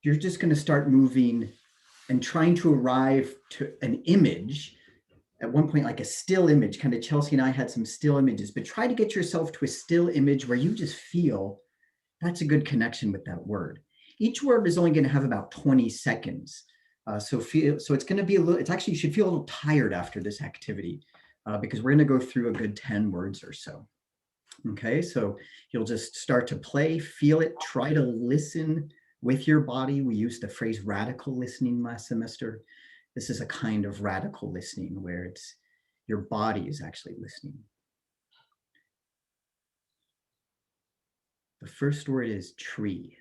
you're just going to start moving and trying to arrive to an image. At one point, like a still image, kind of Chelsea and I had some still images, but try to get yourself to a still image where you just feel that's a good connection with that word. Each word is only going to have about 20 seconds. So it's going to be it's actually, you should feel a little tired after this activity because we're going to go through a good 10 words or so. Okay, so you'll just start to play, feel it, try to listen with your body. We used the phrase radical listening last semester. This is a kind of radical listening where it's your body is actually listening. The first word is tree.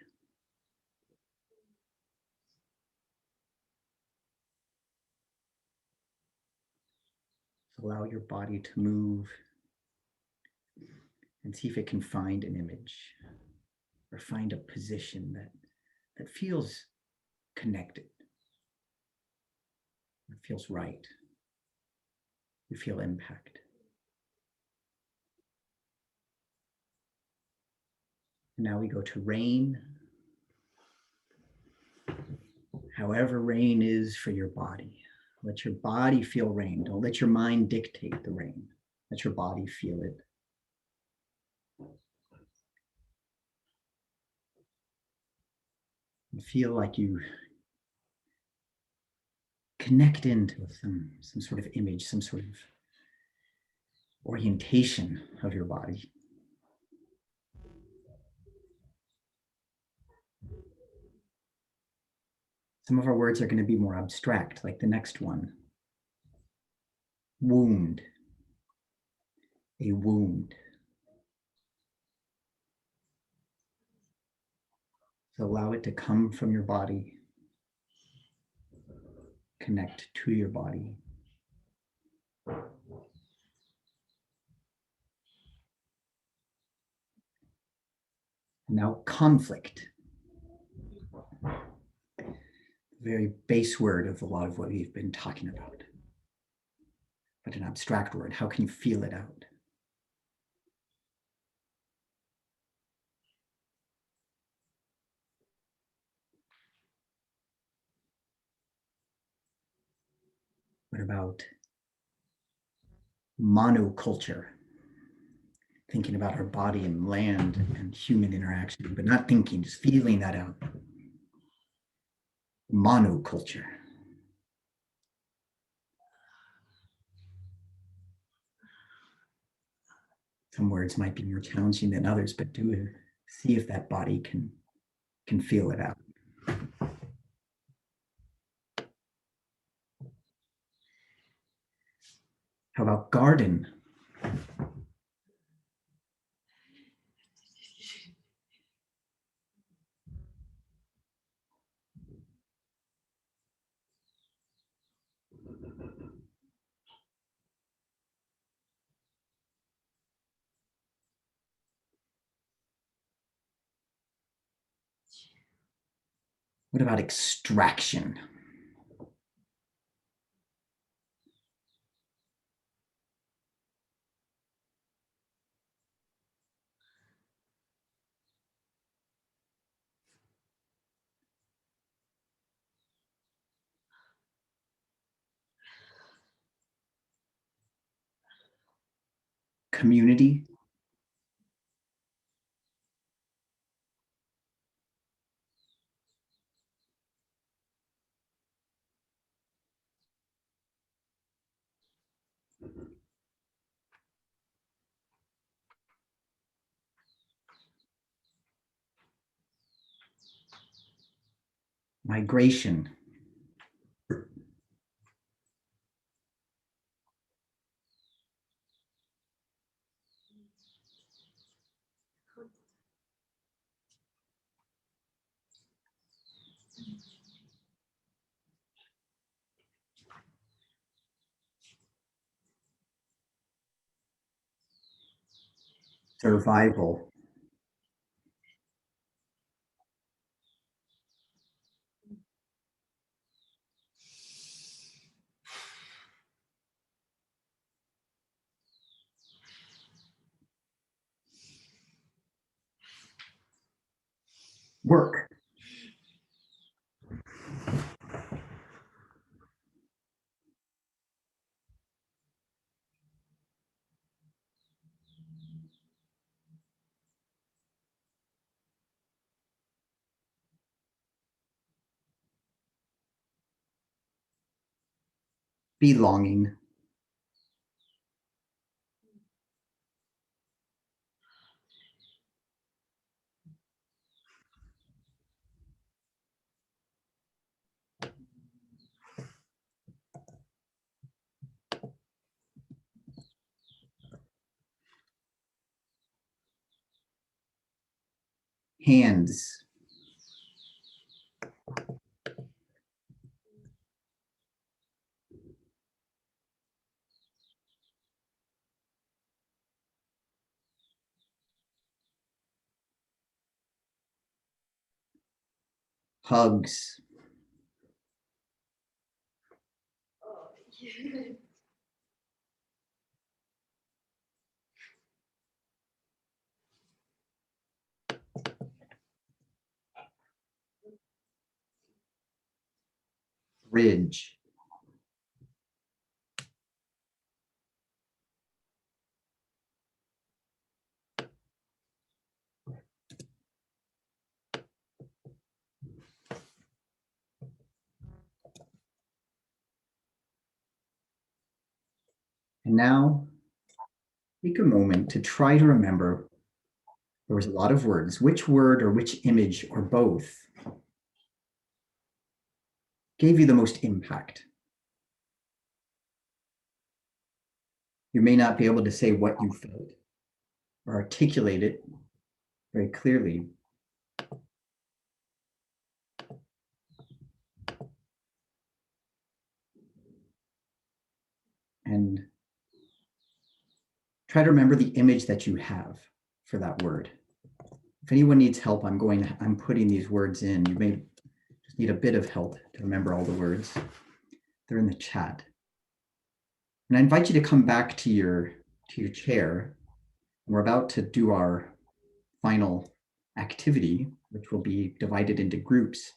Allow your body to move and see if it can find an image or find a position that feels connected. It feels right. You feel impact. And now we go to rain. However rain is for your body. Let your body feel rain. Don't let your mind dictate the rain. Let your body feel it. And feel like you connect into some sort of image, some sort of orientation of your body. Some of our words are going to be more abstract, like the next one. Wound. A wound. So allow it to come from your body. Connect to your body. Now, conflict. Very base word of a lot of what we've been talking about. But an abstract word, how can you feel it out? What about monoculture? Thinking about our body and land and human interaction, but not thinking, just feeling that out. Monoculture. Some words might be more challenging than others, but do it. See if that body can feel it out. How about garden? What about extraction? Community? Migration? Survival? Work? Belonging? Hands? Hugs? Ridge? And now, take a moment to try to remember, there was a lot of words, which word or which image or both gave you the most impact. You may not be able to say what you felt or articulate it very clearly. And try to remember the image that you have for that word. If anyone needs help, I'm putting these words in. You may just need a bit of help to remember all the words. They're in the chat. And I invite you to come back to your chair. We're about to do our final activity, which will be divided into groups.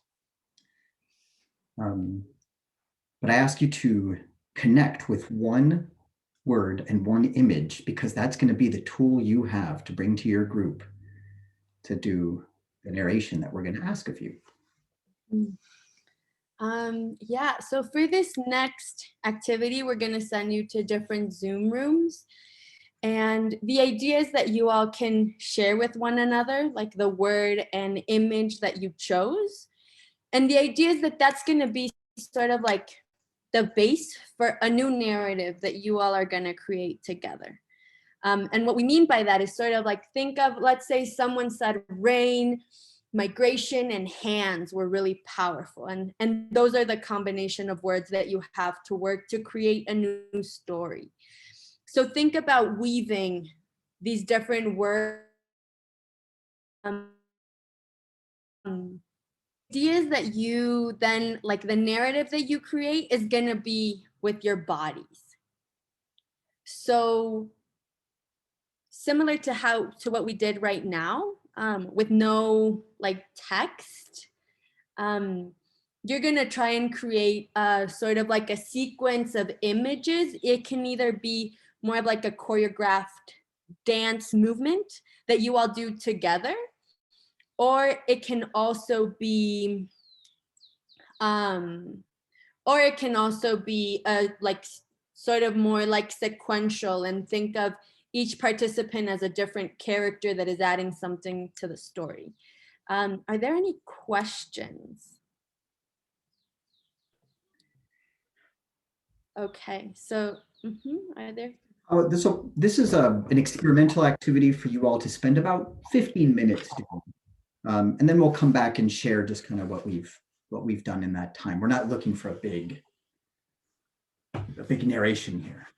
But I ask you to connect with one word and one image, because that's going to be the tool you have to bring to your group to do the narration that we're going to ask of you. Yeah, so for this next activity, we're going to send you to different Zoom rooms. And the idea is that you all can share with one another, like the word and image that you chose. And the idea is that that's going to be sort of like the base for a new narrative that you all are going to create together. And what we mean by that is sort of like, think of, let's say someone said rain, migration, and hands were really powerful. And those are the combination of words that you have to work to create a new story. So think about weaving these different words. Ideas that you then, like the narrative that you create is going to be with your bodies. So similar to what we did right now, with no like text, you're going to try and create a sort of like a sequence of images. It can either be more of like a choreographed dance movement that you all do together, or it can also be a like sort of more like sequential, and think of each participant as a different character that is adding something to the story. Are there any questions? Okay, so are there? Oh, this is an experimental activity for you all to spend about 15 minutes doing. And then we'll come back and share just kind of what we've done in that time. We're not looking for a big narration here.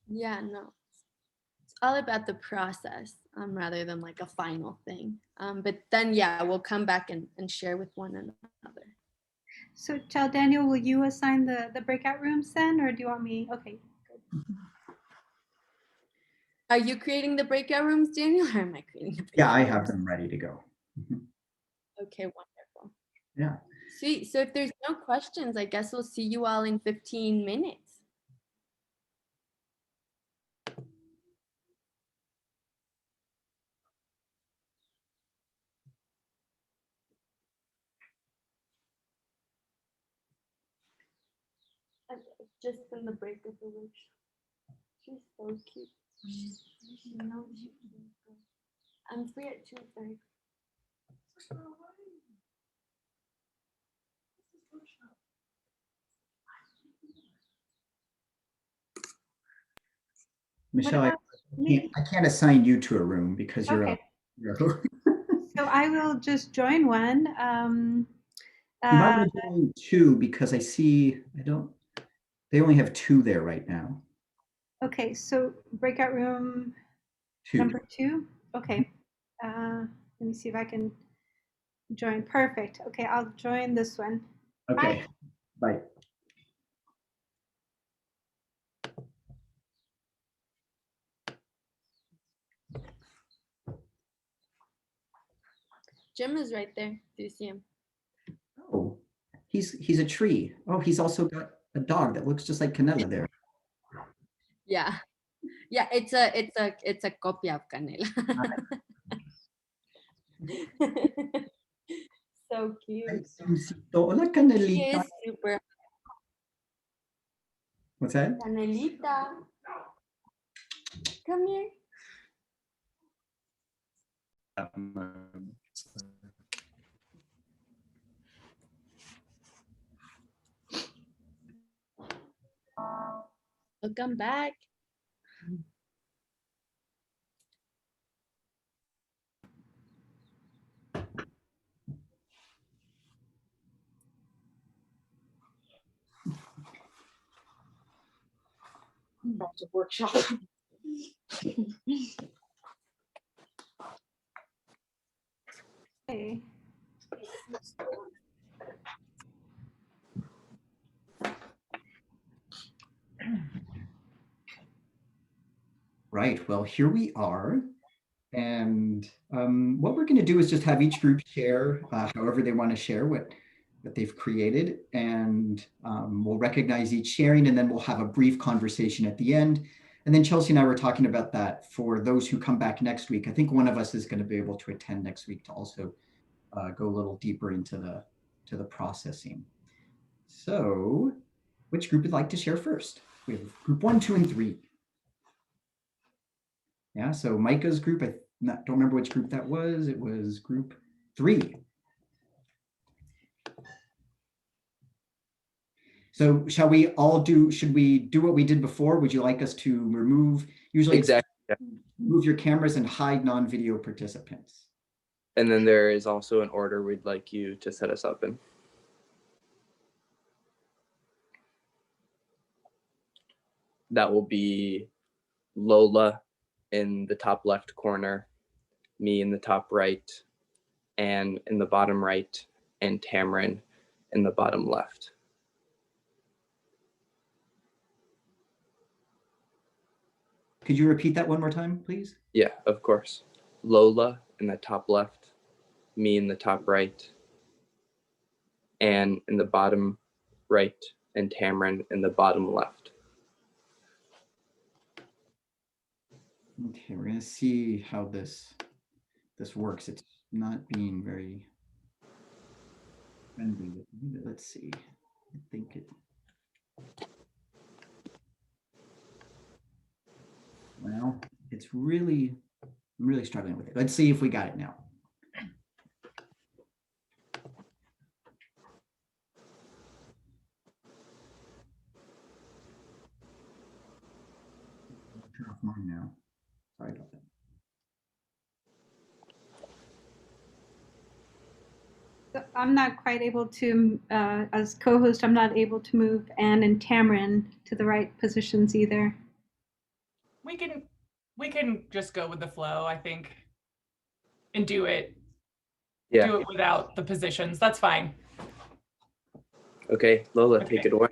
Yeah, no. It's all about the process, rather than like a final thing. But then, yeah, we'll come back and share with one another. So, Daniel, will you assign the breakout rooms then, or do you want me? Okay, good. Are you creating the breakout rooms, Daniel, or am I creating the breakout Yeah, I have them ready to go. Okay, wonderful. Yeah. Sweet. So if there's no questions, I guess we'll see you all in 15 minutes. Just in the break of the week. She's so cute. No, she can't go. I'm free at 2:30. Michelle, What about I can't assign you to a room because you're okay. you're So I will just join one. You might want to join two, because they only have two there right now. Okay, so breakout room Two. number 2. Okay, let me see if I can join. Perfect. Okay, I'll join this one. Okay, bye. Jim is right there. Do you see him? Oh, he's a tree. Oh, he's also got a dog that looks just like Canela there. Yeah. Yeah, it's a copy of Canela. So cute. Hola, He Canelita. is super. What's that? Canelita. Come here. Welcome back. Back to workshop. Okay. Right, well, here we are. And what we're going to do is just have each group share however they want to share what they've created. And we'll recognize each sharing, and then we'll have a brief conversation at the end. And then Chelsea and I were talking about that for those who come back next week. I think one of us is going to be able to attend next week to also go a little deeper into the processing. So which group would like to share first? We have group 1, 2, and 3. Yeah, so Micah's group, I don't remember which group that was. It was group 3. So should we do what we did before? Would you like us to remove, usually Exactly. move your cameras and hide non-video participants? And then there is also an order we'd like you to set us up in. That will be Lola in the top left corner, me in the top right, Anne in the bottom right, and Tamron in the bottom left. Could you repeat that one more time, please? Yeah, of course. Lola in the top left, me in the top right, Anne in the bottom right, and Tamron in the bottom left. Okay, we're gonna see how this works. It's not being very friendly with me, but let's see. I think it. Well, I'm really struggling with it. Let's see if we got it now. Turn off mine now. Sorry about that. I'm not quite able to, as co-host, I'm not able to move Anne and Tamron to the right positions either. We can just go with the flow, I think, and do it without the positions. That's fine. Okay, Lola, Okay. take it away.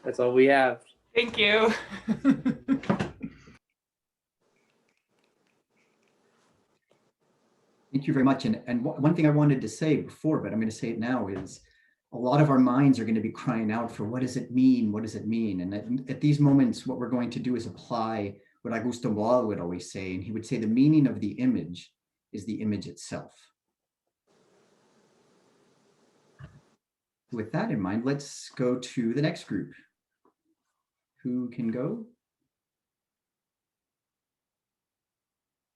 That's all we have. Thank you. Thank you very much. And one thing I wanted to say before, but I'm going to say it now, is a lot of our minds are going to be crying out for what does it mean? What does it mean? And at these moments, what we're going to do is apply what Augusto Boal would always say. And he would say the meaning of the image is the image itself. With that in mind, let's go to the next group. Who can go?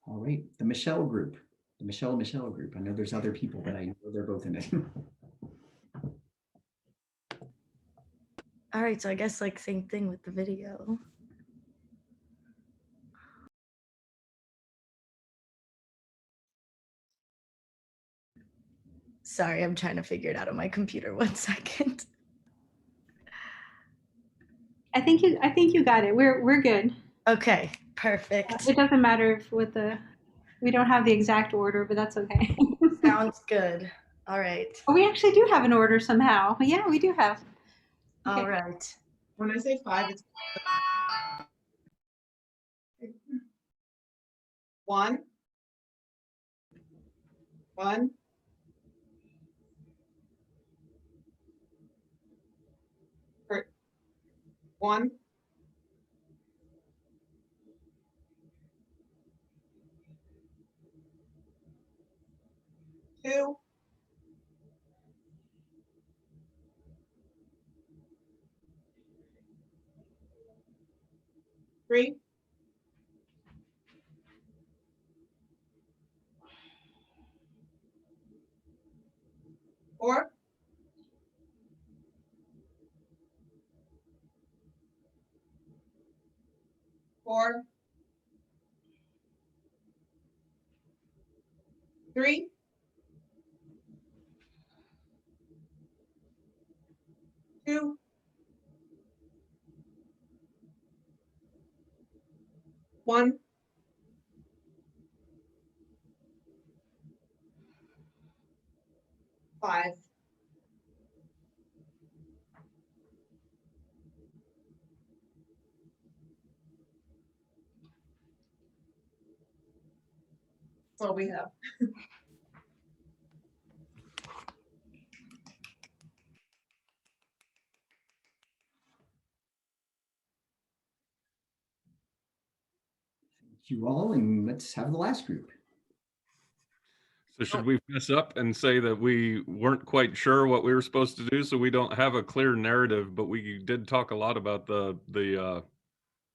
All right, the Michelle group. The Michelle group. I know there's other people, but I know they're both in it. All right, so I guess like same thing with the video. Sorry, I'm trying to figure it out on my computer. 1 second. I think you got it. We're good. Okay, perfect. It doesn't matter if we don't have the exact order, but that's okay. Sounds good. All right. Oh, we actually do have an order somehow. Yeah, we do have. Okay. All right. When I say 5, it's 1, 1, 1, 2, 3, 4, 4, 3, 2, 1, 5. That's all we have. Thank you all, and let's have the last group. So should we mess up and say that we weren't quite sure what we were supposed to do, so we don't have a clear narrative, but we did talk a lot about the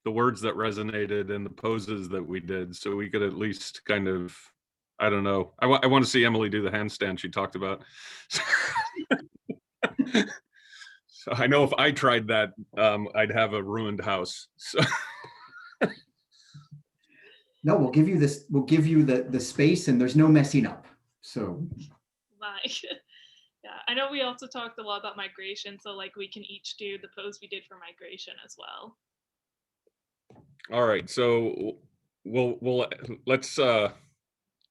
words that resonated and the poses that we did, so we could at least kind of, I don't know. I want to see Emily do the handstand she talked about. So I know if I tried that, I'd have a ruined house. So. No, we'll give you this. We'll give you the space, and there's no messing up. So. Like, yeah, I know we also talked a lot about migration, so like we can each do the pose we did for migration as well. All right, so let's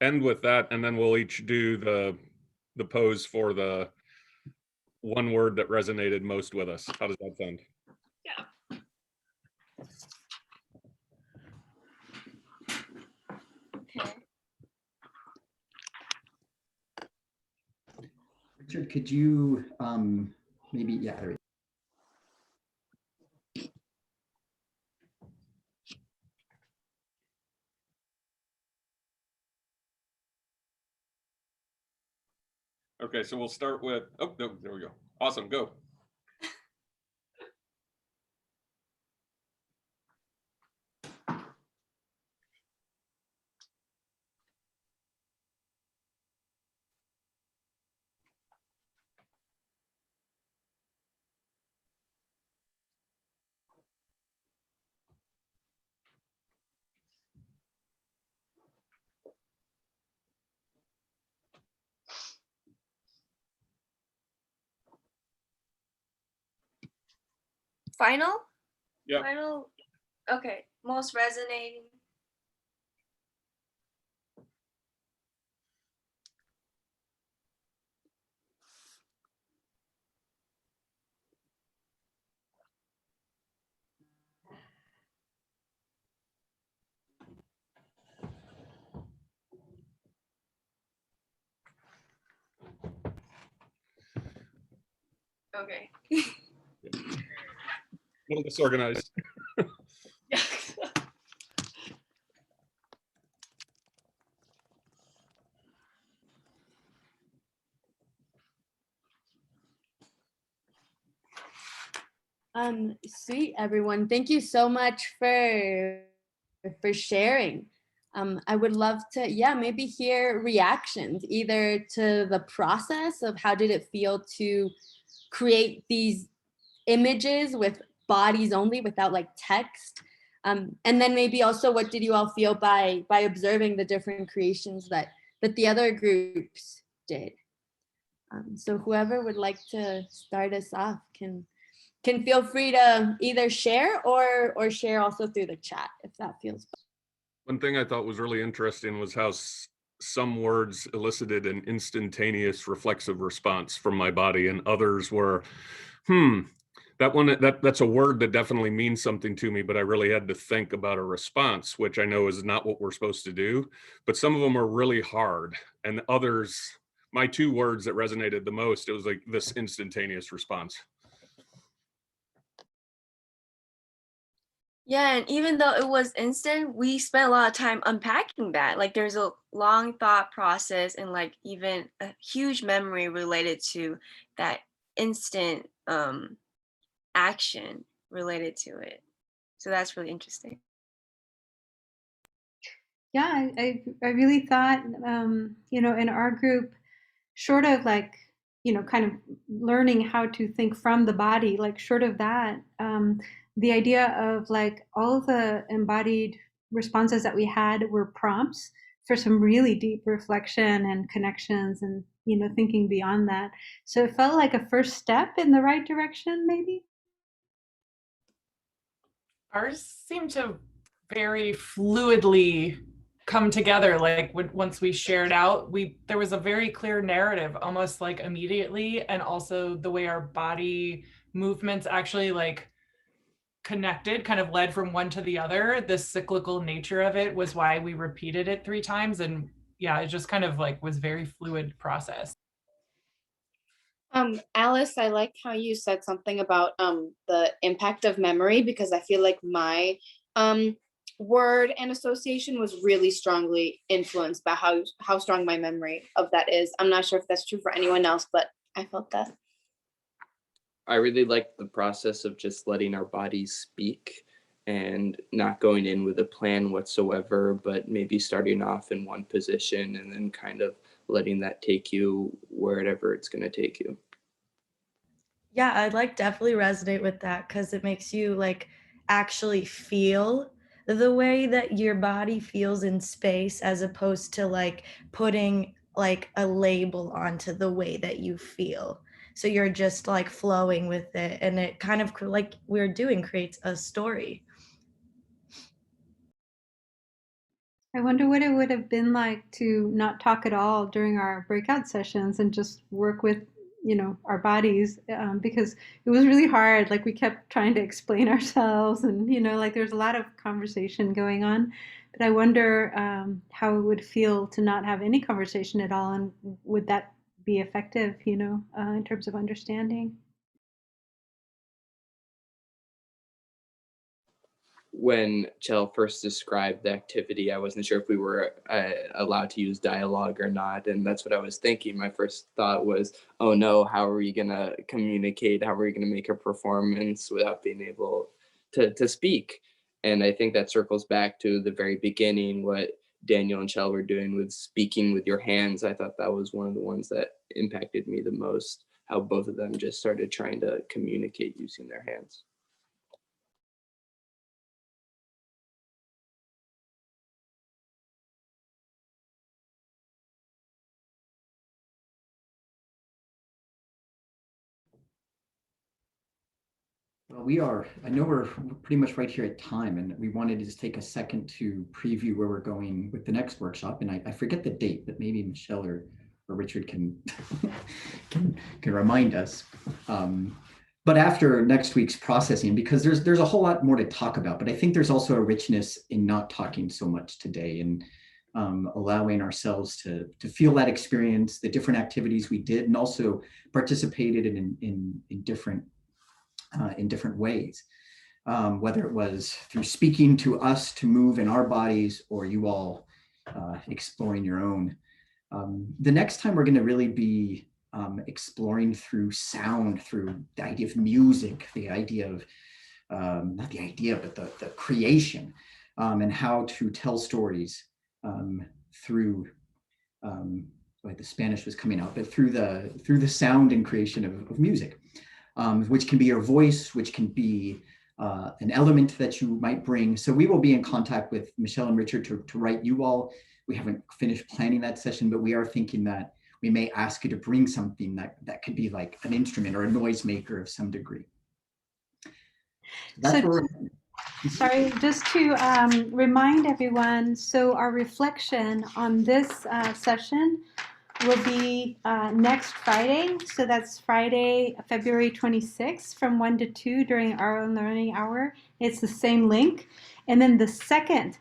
end with that, and then we'll each do the pose for the one word that resonated most with us. How does that sound? Yeah. Okay. Richard, could you maybe, yeah, there we go. Okay, so we'll start with, oh, no, there we go. Awesome, go. Final? Yeah. Final. Okay. Most resonating. Okay. A little disorganized. Yeah. Sweet, everyone. Thank you so much for sharing. I would love to, yeah, maybe hear reactions either to the process of how did it feel to create these images with bodies only without like text. And then maybe also what did you all feel by observing the different creations that the other groups did. So whoever would like to start us off can feel free to either share or share also through the chat if that feels better. One thing I thought was really interesting was how some words elicited an instantaneous reflexive response from my body, and others were, That one, that's a word that definitely means something to me, but I really had to think about a response, which I know is not what we're supposed to do. But some of them are really hard, and others, my 2 words that resonated the most, it was like this instantaneous response. Yeah, and even though it was instant, we spent a lot of time unpacking that. Like there's a long thought process and like even a huge memory related to that instant action related to it. So that's really interesting. Yeah, I really thought, you know, in our group, short of like, you know, kind of learning how to think from the body, like short of that, the idea of like all the embodied responses that we had were prompts for some really deep reflection and connections and, you know, thinking beyond that. So it felt like a first step in the right direction, maybe. Ours seemed to very fluidly come together. Like once we shared out, there was a very clear narrative almost like immediately, and also the way our body movements actually like connected, kind of led from one to the other. The cyclical nature of it was why we repeated it 3 times. And yeah, it just kind of like was very fluid process. Alice, I like how you said something about the impact of memory, because I feel like my word and association was really strongly influenced by how strong my memory of that is. I'm not sure if that's true for anyone else, but I felt that. I really liked the process of just letting our bodies speak and not going in with a plan whatsoever, but maybe starting off in one position and then kind of letting that take you wherever it's going to take you. Yeah, I'd like definitely resonate with that, because it makes you like actually feel the way that your body feels in space, as opposed to like putting like a label onto the way that you feel. So you're just like flowing with it, and it kind of like we're doing creates a story. I wonder what it would have been like to not talk at all during our breakout sessions and just work with, you know, our bodies, because it was really hard. Like we kept trying to explain ourselves, and you know, like there's a lot of conversation going on. But I wonder how it would feel to not have any conversation at all, and would that be effective, you know, in terms of understanding? When Chell first described the activity, I wasn't sure if we were allowed to use dialogue or not. And that's what I was thinking. My first thought was, oh no, how are we going to communicate? How are we going to make a performance without being able to speak? And I think that circles back to the very beginning, what Daniel and Chell were doing with speaking with your hands. I thought that was one of the ones that impacted me the most, how both of them just started trying to communicate using their hands. Well, I know we're pretty much right here at time, and we wanted to just take a second to preview where we're going with the next workshop. And I forget the date, but maybe Michelle or Richard can, can remind us. But after next week's processing, because there's a whole lot more to talk about, but I think there's also a richness in not talking so much today, and allowing ourselves to feel that experience, the different activities we did, and also participated in different ways, whether it was through speaking to us to move in our bodies, or you all exploring your own. The next time we're going to really be exploring through sound, through the idea of music, the idea of, not the idea, but the creation, and how to tell stories through, like the Spanish was coming out, but through the sound and creation of music. Which can be your voice, which can be an element that you might bring. So we will be in contact with Michelle and Richard to write you all. We haven't finished planning that session, but we are thinking that we may ask you to bring something that could be like an instrument or a noisemaker of some degree. That's So, sorry, just to remind everyone, so our reflection on this session will be next Friday. So that's Friday, February 26th from 1 to 2 during our Unlearning hour. It's the same link. And then the second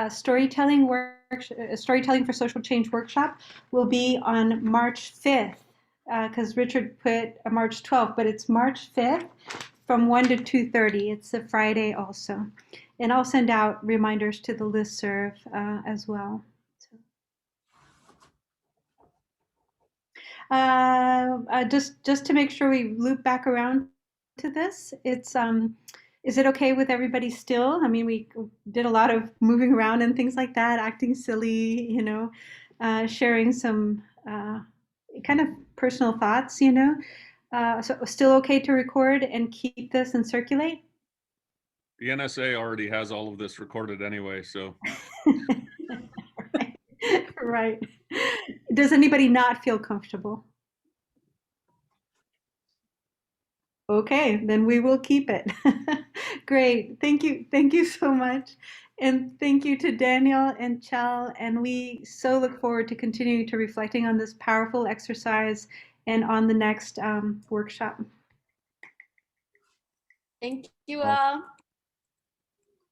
storytelling for social change workshop will be on March 5th, because Richard put March 12th, but it's March 5th from 1 to 2:30. It's a Friday also. And I'll send out reminders to the listserv as well. Just to make sure we loop back around to this, is it okay with everybody still? I mean, we did a lot of moving around and things like that, acting silly, sharing some kind of personal thoughts, so still okay to record and keep this and circulate? The NSA already has all of this recorded anyway, so. Right. Does anybody not feel comfortable? Okay, then we will keep it. Great. Thank you. Thank you so much. And thank you to Daniel and Chell. And we so look forward to continuing to reflecting on this powerful exercise and on the next workshop. Thank you all.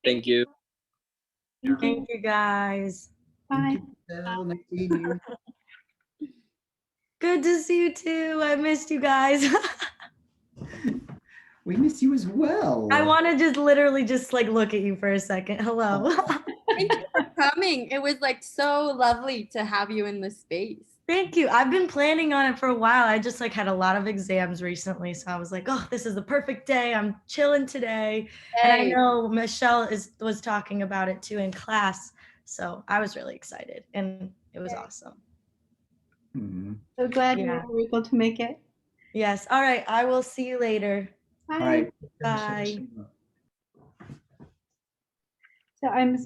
Thank you. Thank you, guys. Bye. Nice seeing you. Good to see you too. I missed you guys. We miss you as well. I want to just literally just like look at you for a second. Hello. Thank you for coming. It was like so lovely to have you in this space. Thank you. I've been planning on it for a while. I just like had a lot of exams recently. So I was like, oh, this is the perfect day. I'm chilling today. And I know Michelle was talking about it too in class. So I was really excited and it was awesome. So glad you were able to make it. Yes. All right. I will see you later. Bye. All right. Bye. So I'm